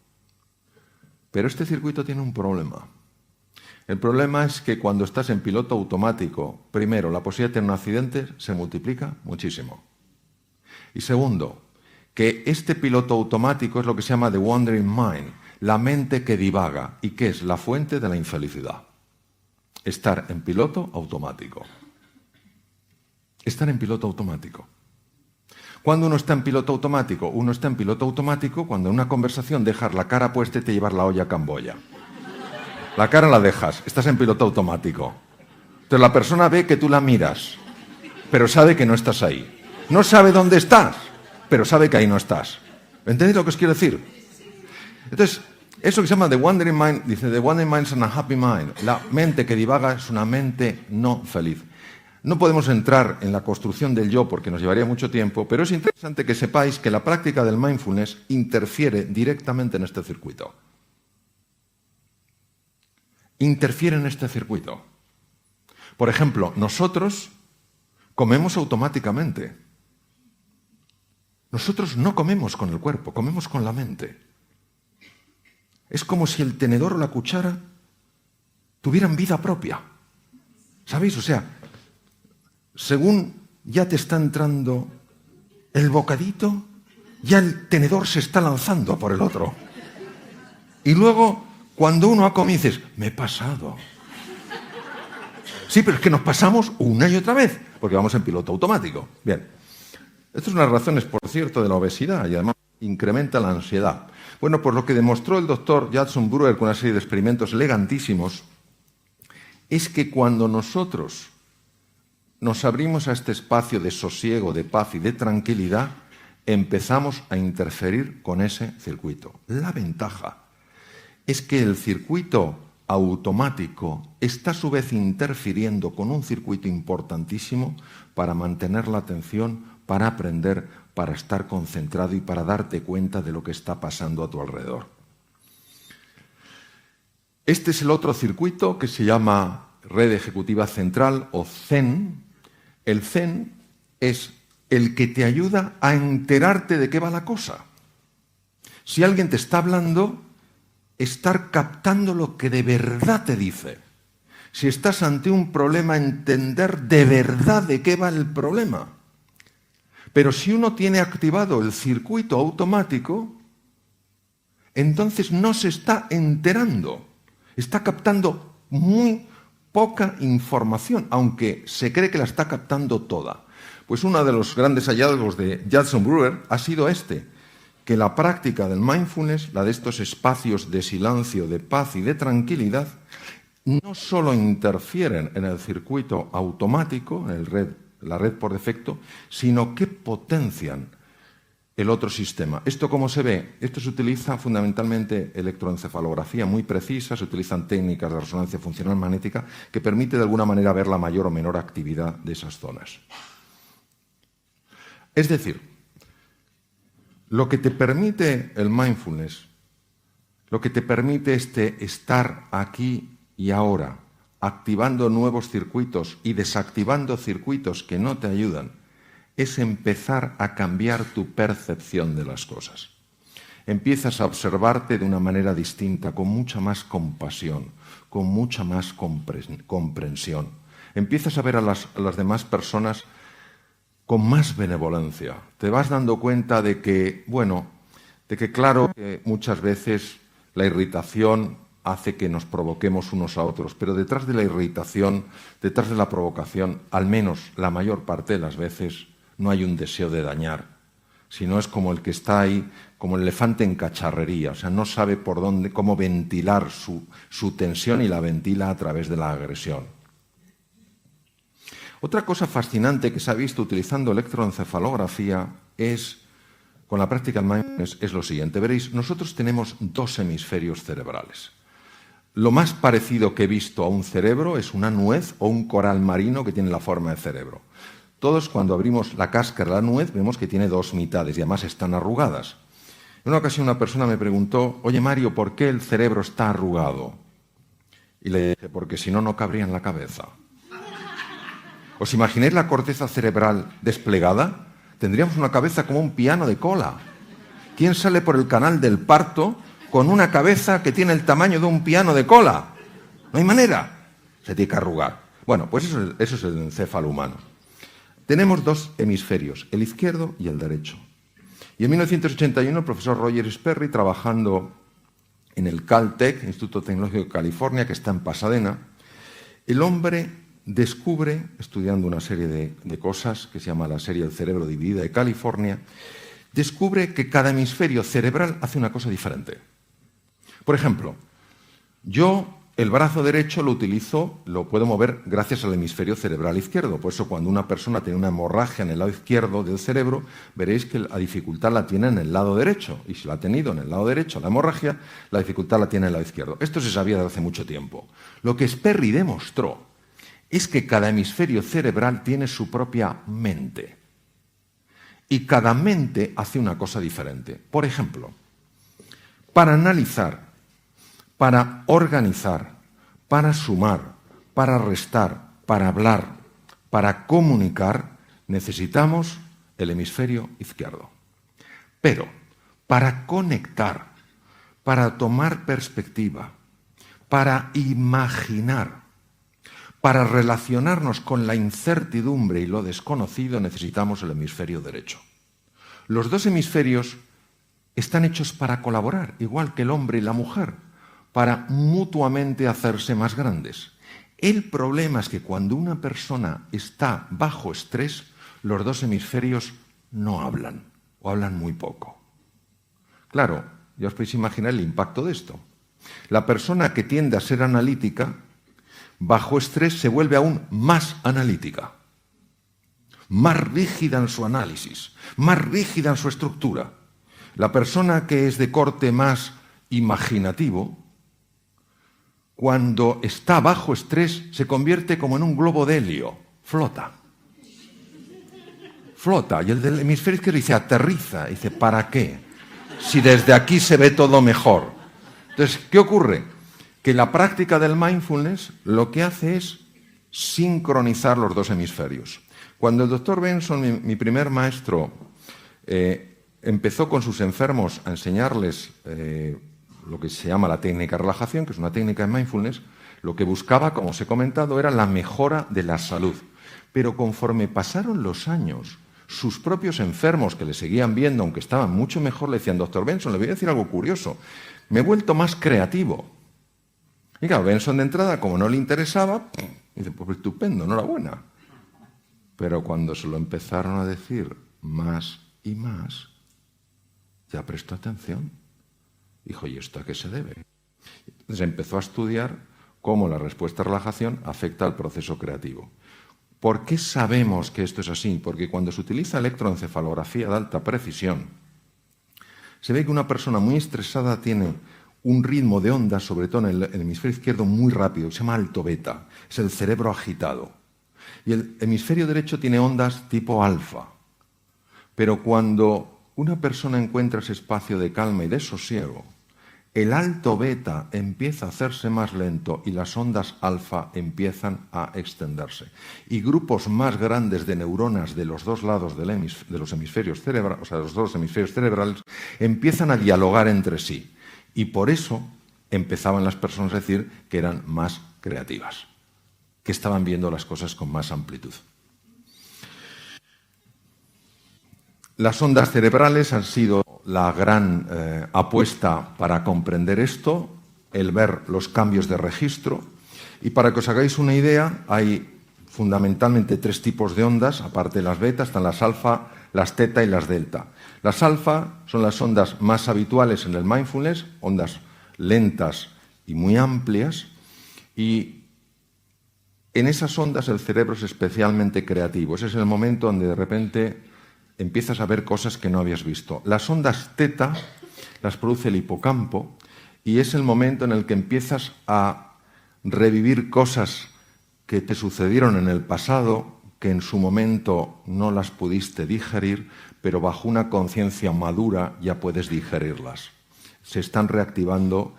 Pero este circuito tiene un problema. El problema es que cuando estás en piloto automático, primero, la posibilidad de tener un accidente se multiplica muchísimo. Y segundo, que este piloto automático es lo que se llama the wandering mind, la mente que divaga, y que es la fuente de la infelicidad. Estar en piloto automático. Estar en piloto automático. ¿Cuándo uno está en piloto automático? Uno está en piloto automático cuando en una conversación dejas la cara puesta y te llevas la olla a Camboya. La cara la dejas, estás en piloto automático. Entonces la persona ve que tú la miras, pero sabe que no estás ahí. No sabe dónde estás, pero sabe que ahí no estás. ¿Entendéis lo que os quiero decir? Entonces, eso que se llama the wandering mind, dice, the wandering mind is an unhappy mind. La mente que divaga es una mente no feliz. No podemos entrar en la construcción del yo porque nos llevaría mucho tiempo, pero es interesante que sepáis que la práctica del mindfulness interfiere directamente en este circuito. Interfiere en este circuito. Por ejemplo, nosotros comemos automáticamente. Nosotros no comemos con el cuerpo, comemos con la mente. Es como si el tenedor o la cuchara tuvieran vida propia. ¿Sabéis? O sea, según ya te está entrando el bocadito, ya el tenedor se está lanzando por el otro. Y luego, cuando uno ha comido, dices, me he pasado. Sí, pero es que nos pasamos una y otra vez, porque vamos en piloto automático. Bien. Estas son las razones, por cierto, de la obesidad y además incrementa la ansiedad. Bueno, pues lo que demostró el doctor Judson Brewer con una serie de experimentos elegantísimos es que cuando nosotros nos abrimos a este espacio de sosiego, de paz y de tranquilidad, empezamos a interferir con ese circuito. La ventaja es que el circuito automático está a su vez interfiriendo con un circuito importantísimo para mantener la atención, para aprender, para estar concentrado y para darte cuenta de lo que está pasando a tu alrededor. Este es el otro circuito que se llama Red Ejecutiva Central o CEN. El CEN es el que te ayuda a enterarte de qué va la cosa. Si alguien te está hablando, estar captando lo que de verdad te dice. Si estás ante un problema, entender de verdad de qué va el problema. Pero si uno tiene activado el circuito automático, entonces no se está enterando. Está captando muy poca información, aunque se cree que la está captando toda. Pues uno de los grandes hallazgos de Judson Brewer ha sido que la práctica del mindfulness, la de estos espacios de silencio, de paz y de tranquilidad, no solo interfieren en el circuito automático, en la red por defecto, sino que potencian el otro sistema. ¿Esto cómo se ve? Esto se utiliza fundamentalmente electroencefalografía muy precisa, se utilizan técnicas de resonancia funcional magnética que permite de alguna manera ver la mayor o menor actividad de esas zonas. Es decir, lo que te permite el mindfulness, lo que te permite estar aquí y ahora, activando nuevos circuitos y desactivando circuitos que no te ayudan, es empezar a cambiar tu percepción de las cosas. Empiezas a observarte de una manera distinta, con mucha más compasión, con mucha más comprensión. Empiezas a ver a las demás personas con más benevolencia. Te vas dando cuenta de que, claro, que muchas veces la irritación hace que nos provoquemos unos a otros, pero detrás de la irritación, detrás de la provocación, al menos la mayor parte de las veces, no hay un deseo de dañar, sino es como el que está ahí, como el elefante en cacharrería, o sea, no sabe por dónde, cómo ventilar su tensión y la ventila a través de la agresión. Otra cosa fascinante que se ha visto utilizando electroencefalografía con la práctica del mindfulness, es lo siguiente. Veréis, nosotros tenemos dos hemisferios cerebrales. Lo más parecido que he visto a un cerebro es una nuez o un coral marino que tiene la forma de cerebro. Todos, cuando abrimos la cáscara de la nuez, vemos que tiene dos mitades y además están arrugadas. En una ocasión una persona me preguntó, oye Mario, ¿por qué el cerebro está arrugado? Y le dije, porque si no, no cabría en la cabeza. ¿Os imagináis la corteza cerebral desplegada? Tendríamos una cabeza como un piano de cola. ¿Quién sale por el canal del parto con una cabeza que tiene el tamaño de un piano de cola? No hay manera. Se tiene que arrugar. Bueno, pues eso es el encéfalo humano. Tenemos dos hemisferios, el izquierdo y el derecho. Y en 1981 el profesor Roger Sperry, trabajando en el Caltech, Instituto Tecnológico de California, que está en Pasadena, el hombre descubre, estudiando una serie de cosas que se llama la serie del cerebro dividida de California, descubre que cada hemisferio cerebral hace una cosa diferente. Por ejemplo, yo el brazo derecho lo puedo mover gracias al hemisferio cerebral izquierdo. Por eso cuando una persona tiene una hemorragia en el lado izquierdo del cerebro, veréis que la dificultad la tiene en el lado derecho. Y si la ha tenido en el lado derecho la hemorragia, la dificultad la tiene en el lado izquierdo. Esto se sabía desde hace mucho tiempo. Lo que Sperry demostró es que cada hemisferio cerebral tiene su propia mente. Y cada mente hace una cosa diferente. Por ejemplo, para analizar, para organizar, para sumar, para restar, para hablar, para comunicar, necesitamos el hemisferio izquierdo. Pero para conectar, para tomar perspectiva, para imaginar, para relacionarnos con la incertidumbre y lo desconocido, necesitamos el hemisferio derecho. Los dos hemisferios están hechos para colaborar, igual que el hombre y la mujer, para mutuamente hacerse más grandes. El problema es que cuando una persona está bajo estrés, los dos hemisferios no hablan o hablan muy poco. Claro, ya os podéis imaginar el impacto de esto. La persona que tiende a ser analítica, bajo estrés se vuelve aún más analítica, más rígida en su análisis, más rígida en su estructura. La persona que es de corte más imaginativo, cuando está bajo estrés, se convierte como en un globo de helio, flota. Flota, y el del hemisferio izquierdo dice, aterriza, dice, ¿para qué? Si desde aquí se ve todo mejor. Entonces, ¿qué ocurre? Que la práctica del mindfulness lo que hace es sincronizar los dos hemisferios. Cuando el doctor Benson, mi primer maestro, empezó con sus enfermos a enseñarles lo que se llama la técnica de relajación, que es una técnica de mindfulness, lo que buscaba, como os he comentado, era la mejora de la salud. Pero conforme pasaron los años, sus propios enfermos que le seguían viendo, aunque estaban mucho mejor, le decían, doctor Benson, le voy a decir algo curioso, me he vuelto más creativo. Y claro, Benson de entrada, como no le interesaba, dice, pues estupendo, enhorabuena. Pero cuando se lo empezaron a decir más y más, ya prestó atención. Dijo, ¿y esto a qué se debe? Entonces empezó a estudiar cómo la respuesta a relajación afecta al proceso creativo. ¿Por qué sabemos que esto es así? Porque cuando se utiliza electroencefalografía de alta precisión, se ve que una persona muy estresada tiene un ritmo de ondas, sobre todo en el hemisferio izquierdo, muy rápido, que se llama alto beta, es el cerebro agitado. Y el hemisferio derecho tiene ondas tipo alfa. Pero cuando una persona encuentra ese espacio de calma y de sosiego, el alto beta empieza a hacerse más lento y las ondas alfa empiezan a extenderse. Y grupos más grandes de neuronas de los dos lados de los hemisferios cerebrales, o sea, de los dos hemisferios cerebrales, empiezan a dialogar entre sí. Y por eso empezaban las personas a decir que eran más creativas, que estaban viendo las cosas con más amplitud. Las ondas cerebrales han sido la gran apuesta para comprender esto, el ver los cambios de registro. Y para que os hagáis una idea, hay fundamentalmente tres tipos de ondas, aparte de las beta, están las alfa, las teta y las delta. Las alfa son las ondas más habituales en el mindfulness, ondas lentas y muy amplias, y en esas ondas el cerebro es especialmente creativo. Ese es el momento donde de repente empiezas a ver cosas que no habías visto. Las ondas teta las produce el hipocampo y es el momento en el que empiezas a revivir cosas que te sucedieron en el pasado, que en su momento no las pudiste digerir, pero bajo una conciencia madura ya puedes digerirlas. Se están reactivando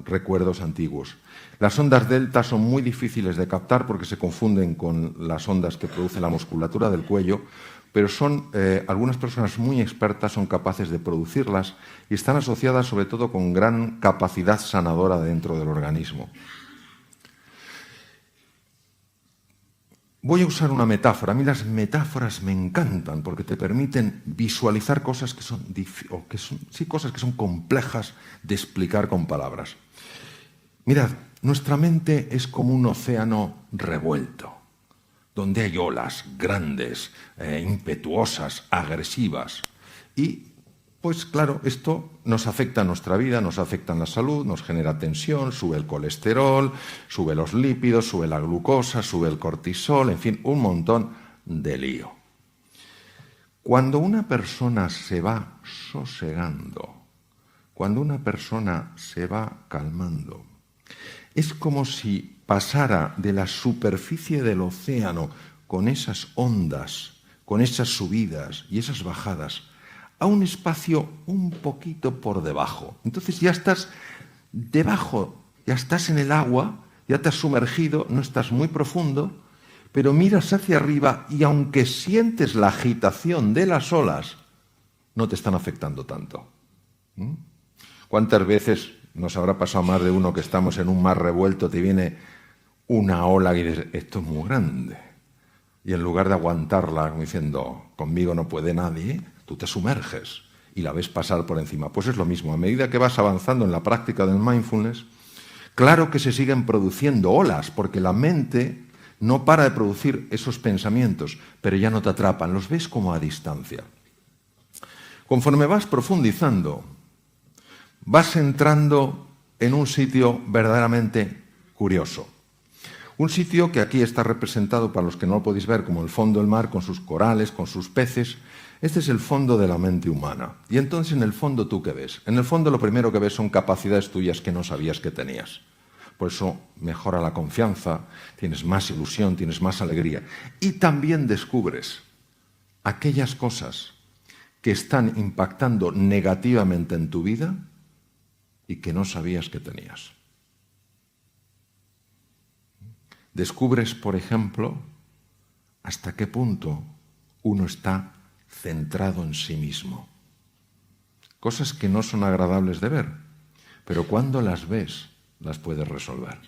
recuerdos antiguos. Las ondas delta son muy difíciles de captar porque se confunden con las ondas que produce la musculatura del cuello, pero algunas personas muy expertas son capaces de producirlas y están asociadas sobre todo con gran capacidad sanadora dentro del organismo. Voy a usar una metáfora. A mí las metáforas me encantan porque te permiten visualizar cosas cosas que son complejas de explicar con palabras. Mirad, nuestra mente es como un océano revuelto, donde hay olas grandes, impetuosas, agresivas. Y, pues claro, esto nos afecta a nuestra vida, nos afecta en la salud, nos genera tensión, sube el colesterol, sube los lípidos, sube la glucosa, sube el cortisol, en fin, un montón de lío. Cuando una persona se va sosegando, cuando una persona se va calmando, es como si pasara de la superficie del océano con esas ondas, con esas subidas y esas bajadas, a un espacio un poquito por debajo. Entonces ya estás debajo, ya estás en el agua, ya te has sumergido, no estás muy profundo, pero miras hacia arriba y aunque sientes la agitación de las olas, no te están afectando tanto. ¿Cuántas veces nos habrá pasado más de uno que estamos en un mar revuelto, te viene una ola y dices, esto es muy grande? Y en lugar de aguantarla como diciendo, conmigo no puede nadie, tú te sumerges y la ves pasar por encima. Pues es lo mismo, a medida que vas avanzando en la práctica del mindfulness, claro que se siguen produciendo olas, porque la mente no para de producir esos pensamientos, pero ya no te atrapan, los ves como a distancia. Conforme vas profundizando, vas entrando en un sitio verdaderamente curioso. Un sitio que aquí está representado, para los que no lo podéis ver, como el fondo del mar, con sus corales, con sus peces. Este es el fondo de la mente humana. Y entonces, en el fondo, ¿tú qué ves? En el fondo, lo primero que ves son capacidades tuyas que no sabías que tenías. Por eso mejora la confianza, tienes más ilusión, tienes más alegría. Y también descubres aquellas cosas que están impactando negativamente en tu vida y que no sabías que tenías. Descubres, por ejemplo, hasta qué punto uno está centrado en sí mismo. Cosas que no son agradables de ver, pero cuando las ves, las puedes resolver.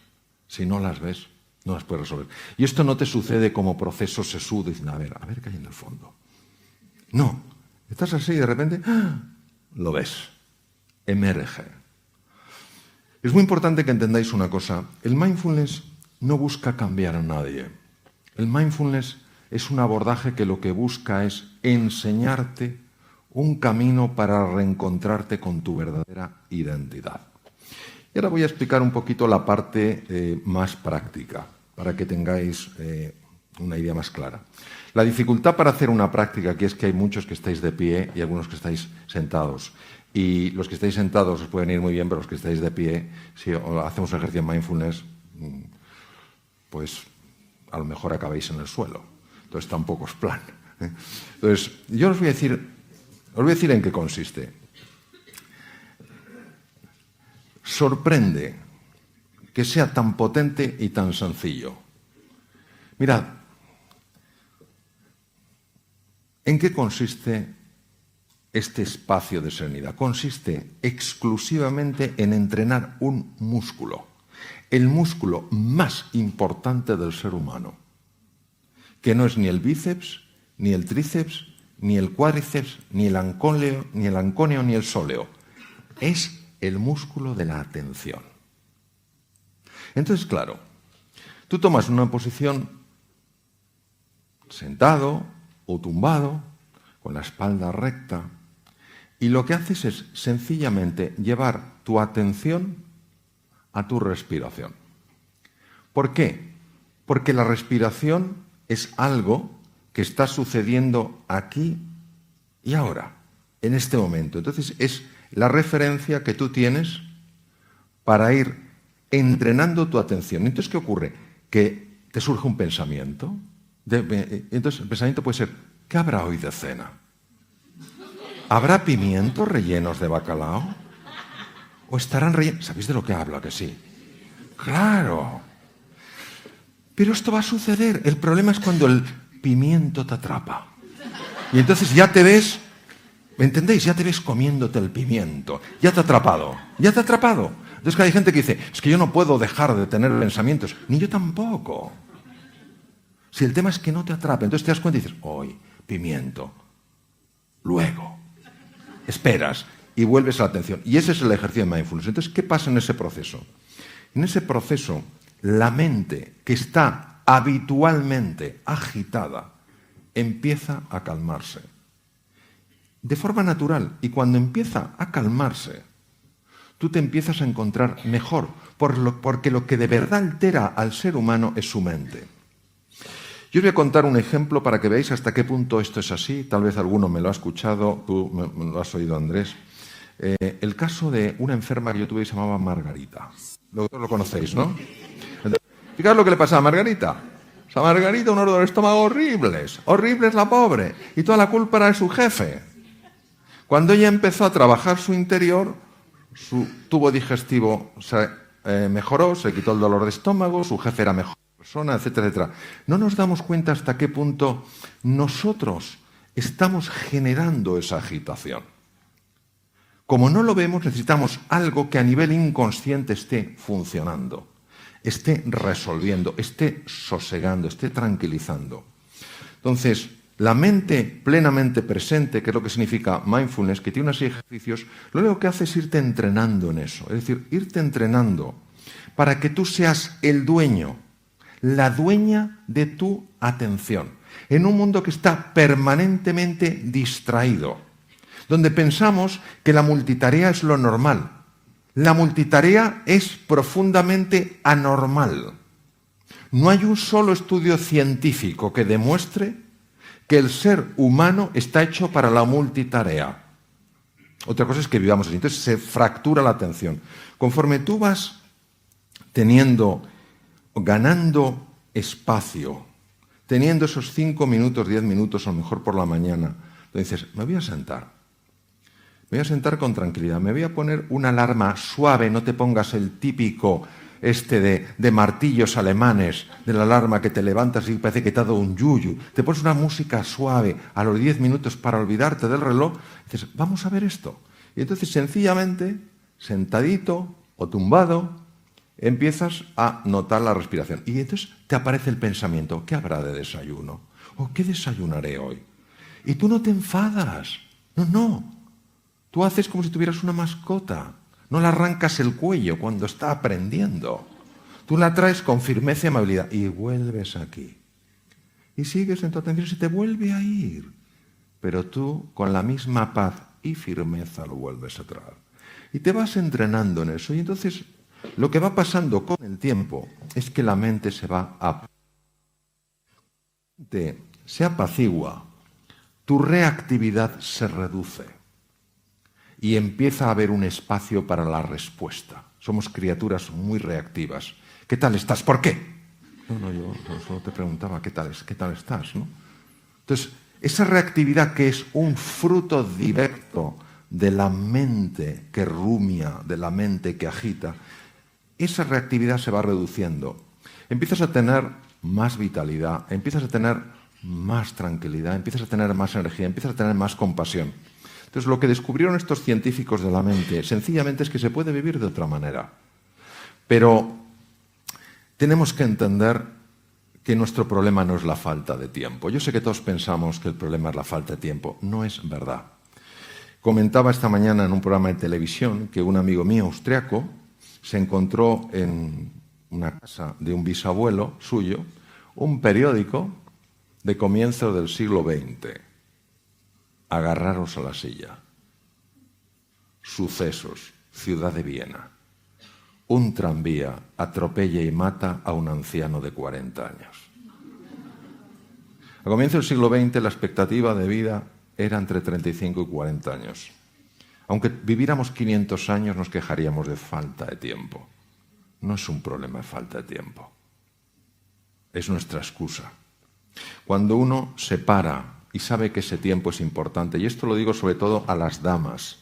Si no las ves, no las puedes resolver. Y esto no te sucede como proceso sesudo, diciendo, a ver qué hay en el fondo. No, estás así y de repente lo ves, emerge. Es muy importante que entendáis una cosa. El mindfulness no busca cambiar a nadie. El mindfulness es un abordaje que lo que busca es enseñarte un camino para reencontrarte con tu verdadera identidad. Y ahora voy a explicar un poquito la parte más práctica, para que tengáis una idea más clara. La dificultad para hacer una práctica aquí es que hay muchos que estáis de pie y algunos que estáis sentados. Y los que estáis sentados os pueden ir muy bien, pero los que estáis de pie, si hacemos un ejercicio de mindfulness, pues a lo mejor acabáis en el suelo. Entonces tampoco es plan. Entonces, yo os voy a decir en qué consiste. Sorprende que sea tan potente y tan sencillo. Mirad, ¿en qué consiste este espacio de serenidad? Consiste exclusivamente en entrenar un músculo, el músculo más importante del ser humano, que no es ni el bíceps, ni el tríceps, ni el cuádriceps, ni el anconeo, ni el sóleo. Es el músculo de la atención. Entonces, claro, tú tomas una posición sentado o tumbado, con la espalda recta, y lo que haces es sencillamente llevar tu atención a tu respiración. ¿Por qué? Porque la respiración es algo que está sucediendo aquí y ahora, en este momento. Entonces, es la referencia que tú tienes para ir entrenando tu atención. Entonces, ¿qué ocurre? Que te surge un pensamiento. Entonces, el pensamiento puede ser, ¿qué habrá hoy de cena? ¿Habrá pimientos rellenos de bacalao? ¿O estarán rellenos? ¿Sabéis de lo que hablo? ¿A que sí? ¡Claro! Pero esto va a suceder. El problema es cuando el pimiento te atrapa. Y entonces ya te ves, ¿me entendéis? Ya te ves comiéndote el pimiento. Ya te ha atrapado. Ya te ha atrapado. Entonces hay gente que dice, es que yo no puedo dejar de tener pensamientos. Ni yo tampoco. Si el tema es que no te atrape, entonces te das cuenta y dices, hoy, pimiento. Luego, esperas y vuelves a la atención. Y ese es el ejercicio de mindfulness. Entonces, ¿qué pasa en ese proceso? En ese proceso, la mente que está habitualmente agitada empieza a calmarse. De forma natural. Y cuando empieza a calmarse, tú te empiezas a encontrar mejor, porque lo que de verdad altera al ser humano es su mente. Yo os voy a contar un ejemplo para que veáis hasta qué punto esto es así. Tal vez alguno me lo ha escuchado, tú me lo has oído, Andrés. El caso de una enferma que yo tuve que se llamaba Margarita. Lo conocéis, ¿no? Fijaos lo que le pasaba a Margarita. O sea, Margarita, un dolor de estómago horribles la pobre. Y toda la culpa era de su jefe. Cuando ella empezó a trabajar su interior, su tubo digestivo se mejoró, se quitó el dolor de estómago, su jefe era mejor persona, etcétera, etcétera. No nos damos cuenta hasta qué punto nosotros estamos generando esa agitación. Como no lo vemos, necesitamos algo que a nivel inconsciente esté funcionando, esté resolviendo, esté sosegando, esté tranquilizando. Entonces, La mente plenamente presente, que es lo que significa mindfulness, que tiene unos ejercicios, lo único que hace es irte entrenando en eso. Es decir, irte entrenando para que tú seas el dueño, la dueña de tu atención, en un mundo que está permanentemente distraído, donde pensamos que la multitarea es lo normal. La multitarea es profundamente anormal. No hay un solo estudio científico que demuestre que el ser humano está hecho para la multitarea. Otra cosa es que vivamos así. Entonces se fractura la atención. Conforme tú vas ganando espacio, teniendo esos 5 minutos, 10 minutos, a lo mejor por la mañana, donde dices, me voy a sentar con tranquilidad, me voy a poner una alarma suave, no te pongas el típico de martillos alemanes, de la alarma que te levantas y parece que te ha dado un yuyu. Te pones una música suave a los 10 minutos para olvidarte del reloj, y dices, vamos a ver esto. Y entonces sencillamente, sentadito o tumbado, empiezas a notar la respiración. Y entonces te aparece el pensamiento, ¿qué habrá de desayuno? ¿O qué desayunaré hoy? Y tú no te enfadas. No. Tú haces como si tuvieras una mascota. No le arrancas el cuello cuando está aprendiendo. Tú la traes con firmeza y amabilidad y vuelves aquí. Y sigues en tu atención y se te vuelve a ir. Pero tú, con la misma paz y firmeza, lo vuelves a traer. Y te vas entrenando en eso. Y entonces, lo que va pasando con el tiempo es que la mente se apacigua, tu reactividad se reduce. Y empieza a haber un espacio para la respuesta. Somos criaturas muy reactivas. ¿Qué tal estás? ¿Por qué? No, yo solo te preguntaba, ¿qué tal estás? ¿No? Entonces, esa reactividad que es un fruto directo de la mente que rumia, de la mente que agita, esa reactividad se va reduciendo. Empiezas a tener más vitalidad, empiezas a tener más tranquilidad, empiezas a tener más energía, empiezas a tener más compasión. Entonces, lo que descubrieron estos científicos de la mente, sencillamente es que se puede vivir de otra manera. Pero tenemos que entender que nuestro problema no es la falta de tiempo. Yo sé que todos pensamos que el problema es la falta de tiempo. No es verdad. Comentaba esta mañana en un programa de televisión que un amigo mío austriaco se encontró en una casa de un bisabuelo suyo un periódico de comienzo del siglo XX. Agarraros a la silla. Sucesos, ciudad de Viena. Un tranvía atropella y mata a un anciano de 40 años. A comienzos del siglo XX la expectativa de vida era entre 35 y 40 años. Aunque viviéramos 500 años nos quejaríamos de falta de tiempo. No es un problema de falta de tiempo. Es nuestra excusa. Cuando uno se para y sabe que ese tiempo es importante, y esto lo digo sobre todo a las damas,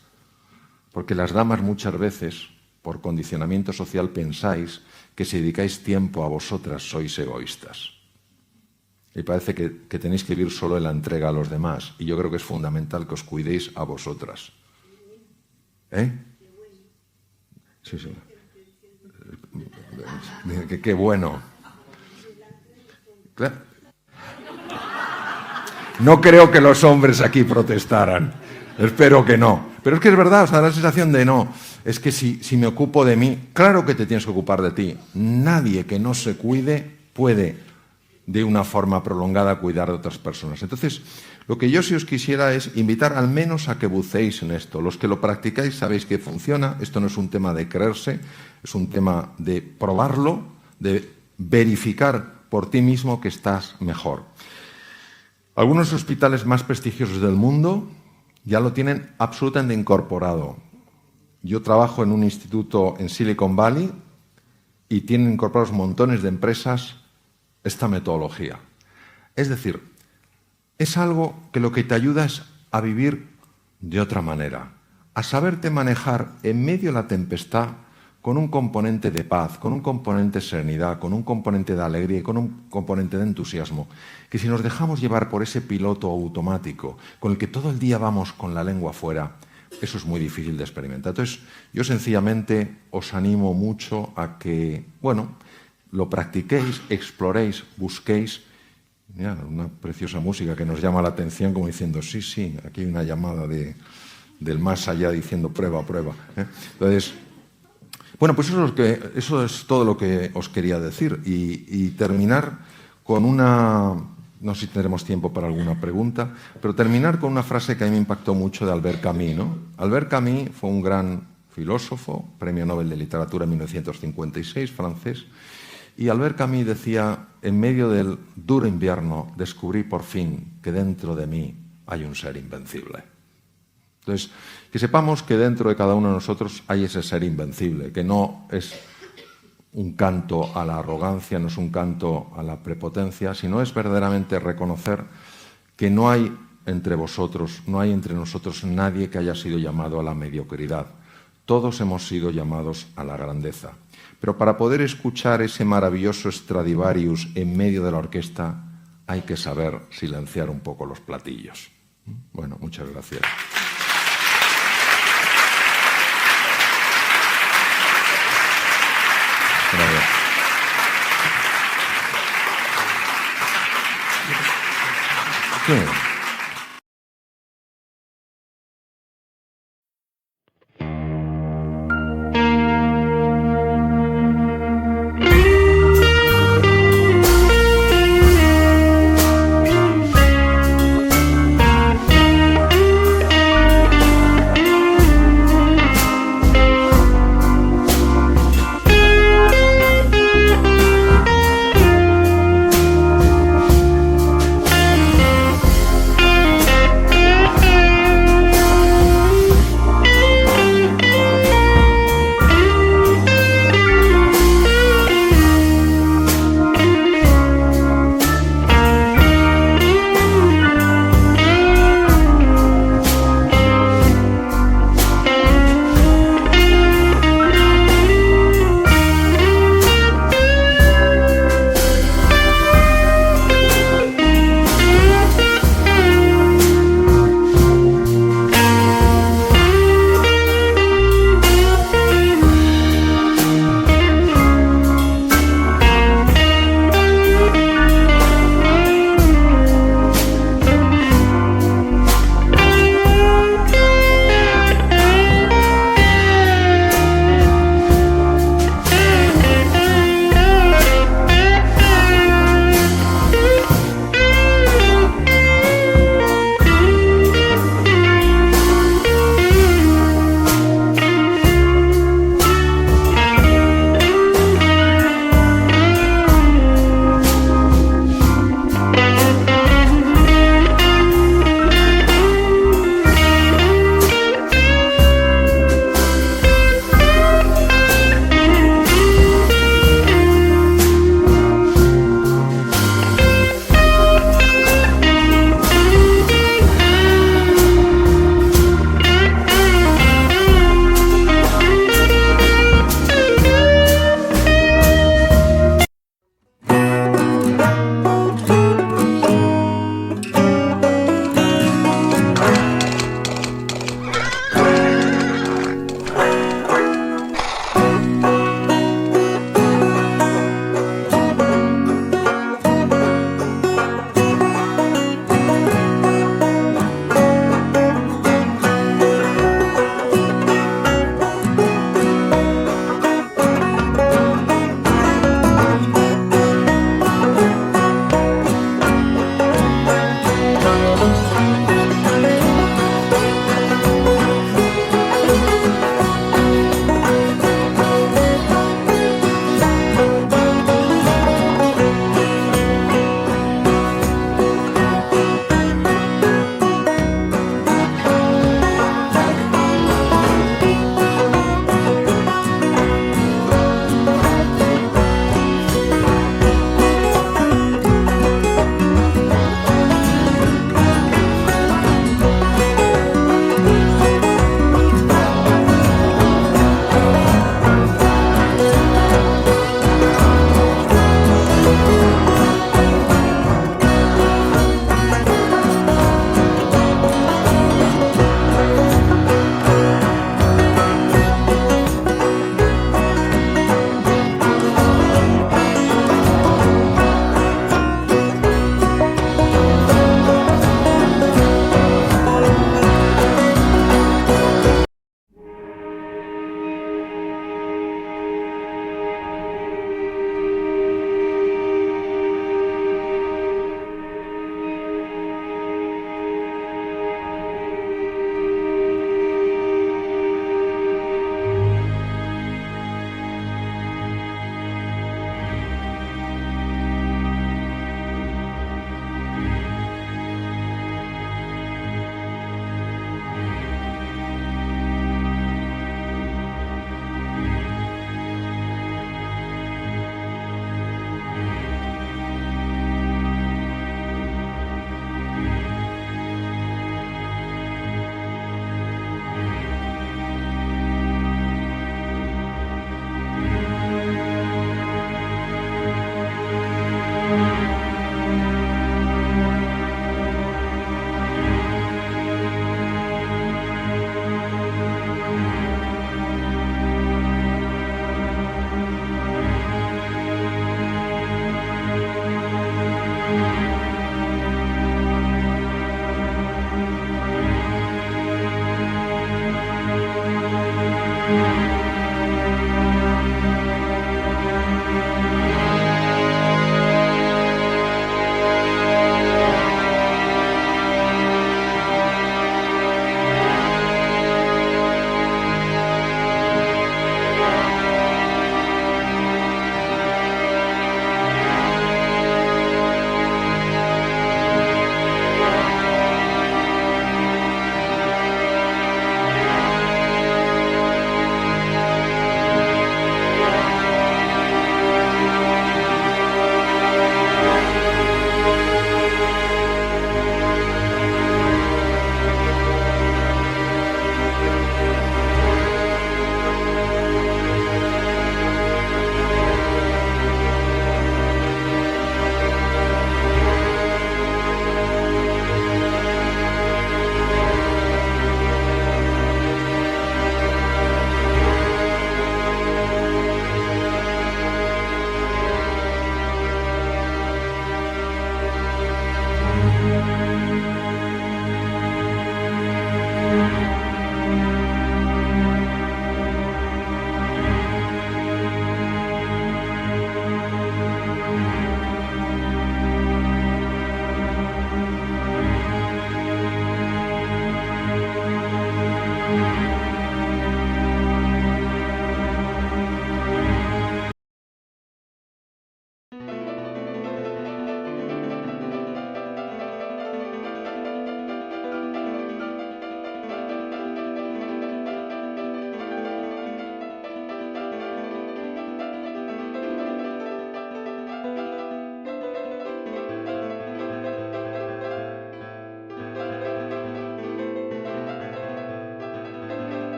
porque las damas muchas veces, por condicionamiento social, pensáis que si dedicáis tiempo a vosotras sois egoístas. Y parece que tenéis que vivir solo en la entrega a los demás, y yo creo que es fundamental que os cuidéis a vosotras. ¿Eh? Sí. Qué bueno. Claro. No creo que los hombres aquí protestaran. Espero que no. Pero es que es verdad, os da la sensación de no. Es que si me ocupo de mí, claro que te tienes que ocupar de ti. Nadie que no se cuide puede, de una forma prolongada, cuidar de otras personas. Entonces, lo que yo sí os quisiera es invitar al menos a que buceéis en esto. Los que lo practicáis sabéis que funciona. Esto no es un tema de creerse, es un tema de probarlo, de verificar por ti mismo que estás mejor. Algunos hospitales más prestigiosos del mundo ya lo tienen absolutamente incorporado. Yo trabajo en un instituto en Silicon Valley y tienen incorporados montones de empresas esta metodología. Es decir, es algo que lo que te ayuda es a vivir de otra manera, a saberte manejar en medio de la tempestad con un componente de paz, con un componente de serenidad, con un componente de alegría y con un componente de entusiasmo, que si nos dejamos llevar por ese piloto automático con el que todo el día vamos con la lengua afuera, eso es muy difícil de experimentar. Entonces, yo sencillamente os animo mucho a que, lo practiquéis, exploréis, busquéis. Ya, una preciosa música que nos llama la atención como diciendo, sí, sí, aquí hay una llamada del más allá diciendo prueba, prueba. Entonces, bueno, pues eso es todo lo que os quería decir y terminar con una, no sé si tendremos tiempo para alguna pregunta, pero terminar con una frase que a mí me impactó mucho de Albert Camus, ¿no? Albert Camus fue un gran filósofo, premio Nobel de Literatura en 1956, francés, y Albert Camus decía, en medio del duro invierno descubrí por fin que dentro de mí hay un ser invencible. Entonces, que sepamos que dentro de cada uno de nosotros hay ese ser invencible, que no es un canto a la arrogancia, no es un canto a la prepotencia, sino es verdaderamente reconocer que no hay entre vosotros, no hay entre nosotros nadie que haya sido llamado a la mediocridad. Todos hemos sido llamados a la grandeza. Pero para poder escuchar ese maravilloso Stradivarius en medio de la orquesta hay que saber silenciar un poco los platillos. Bueno, muchas gracias. Gracias. Sí.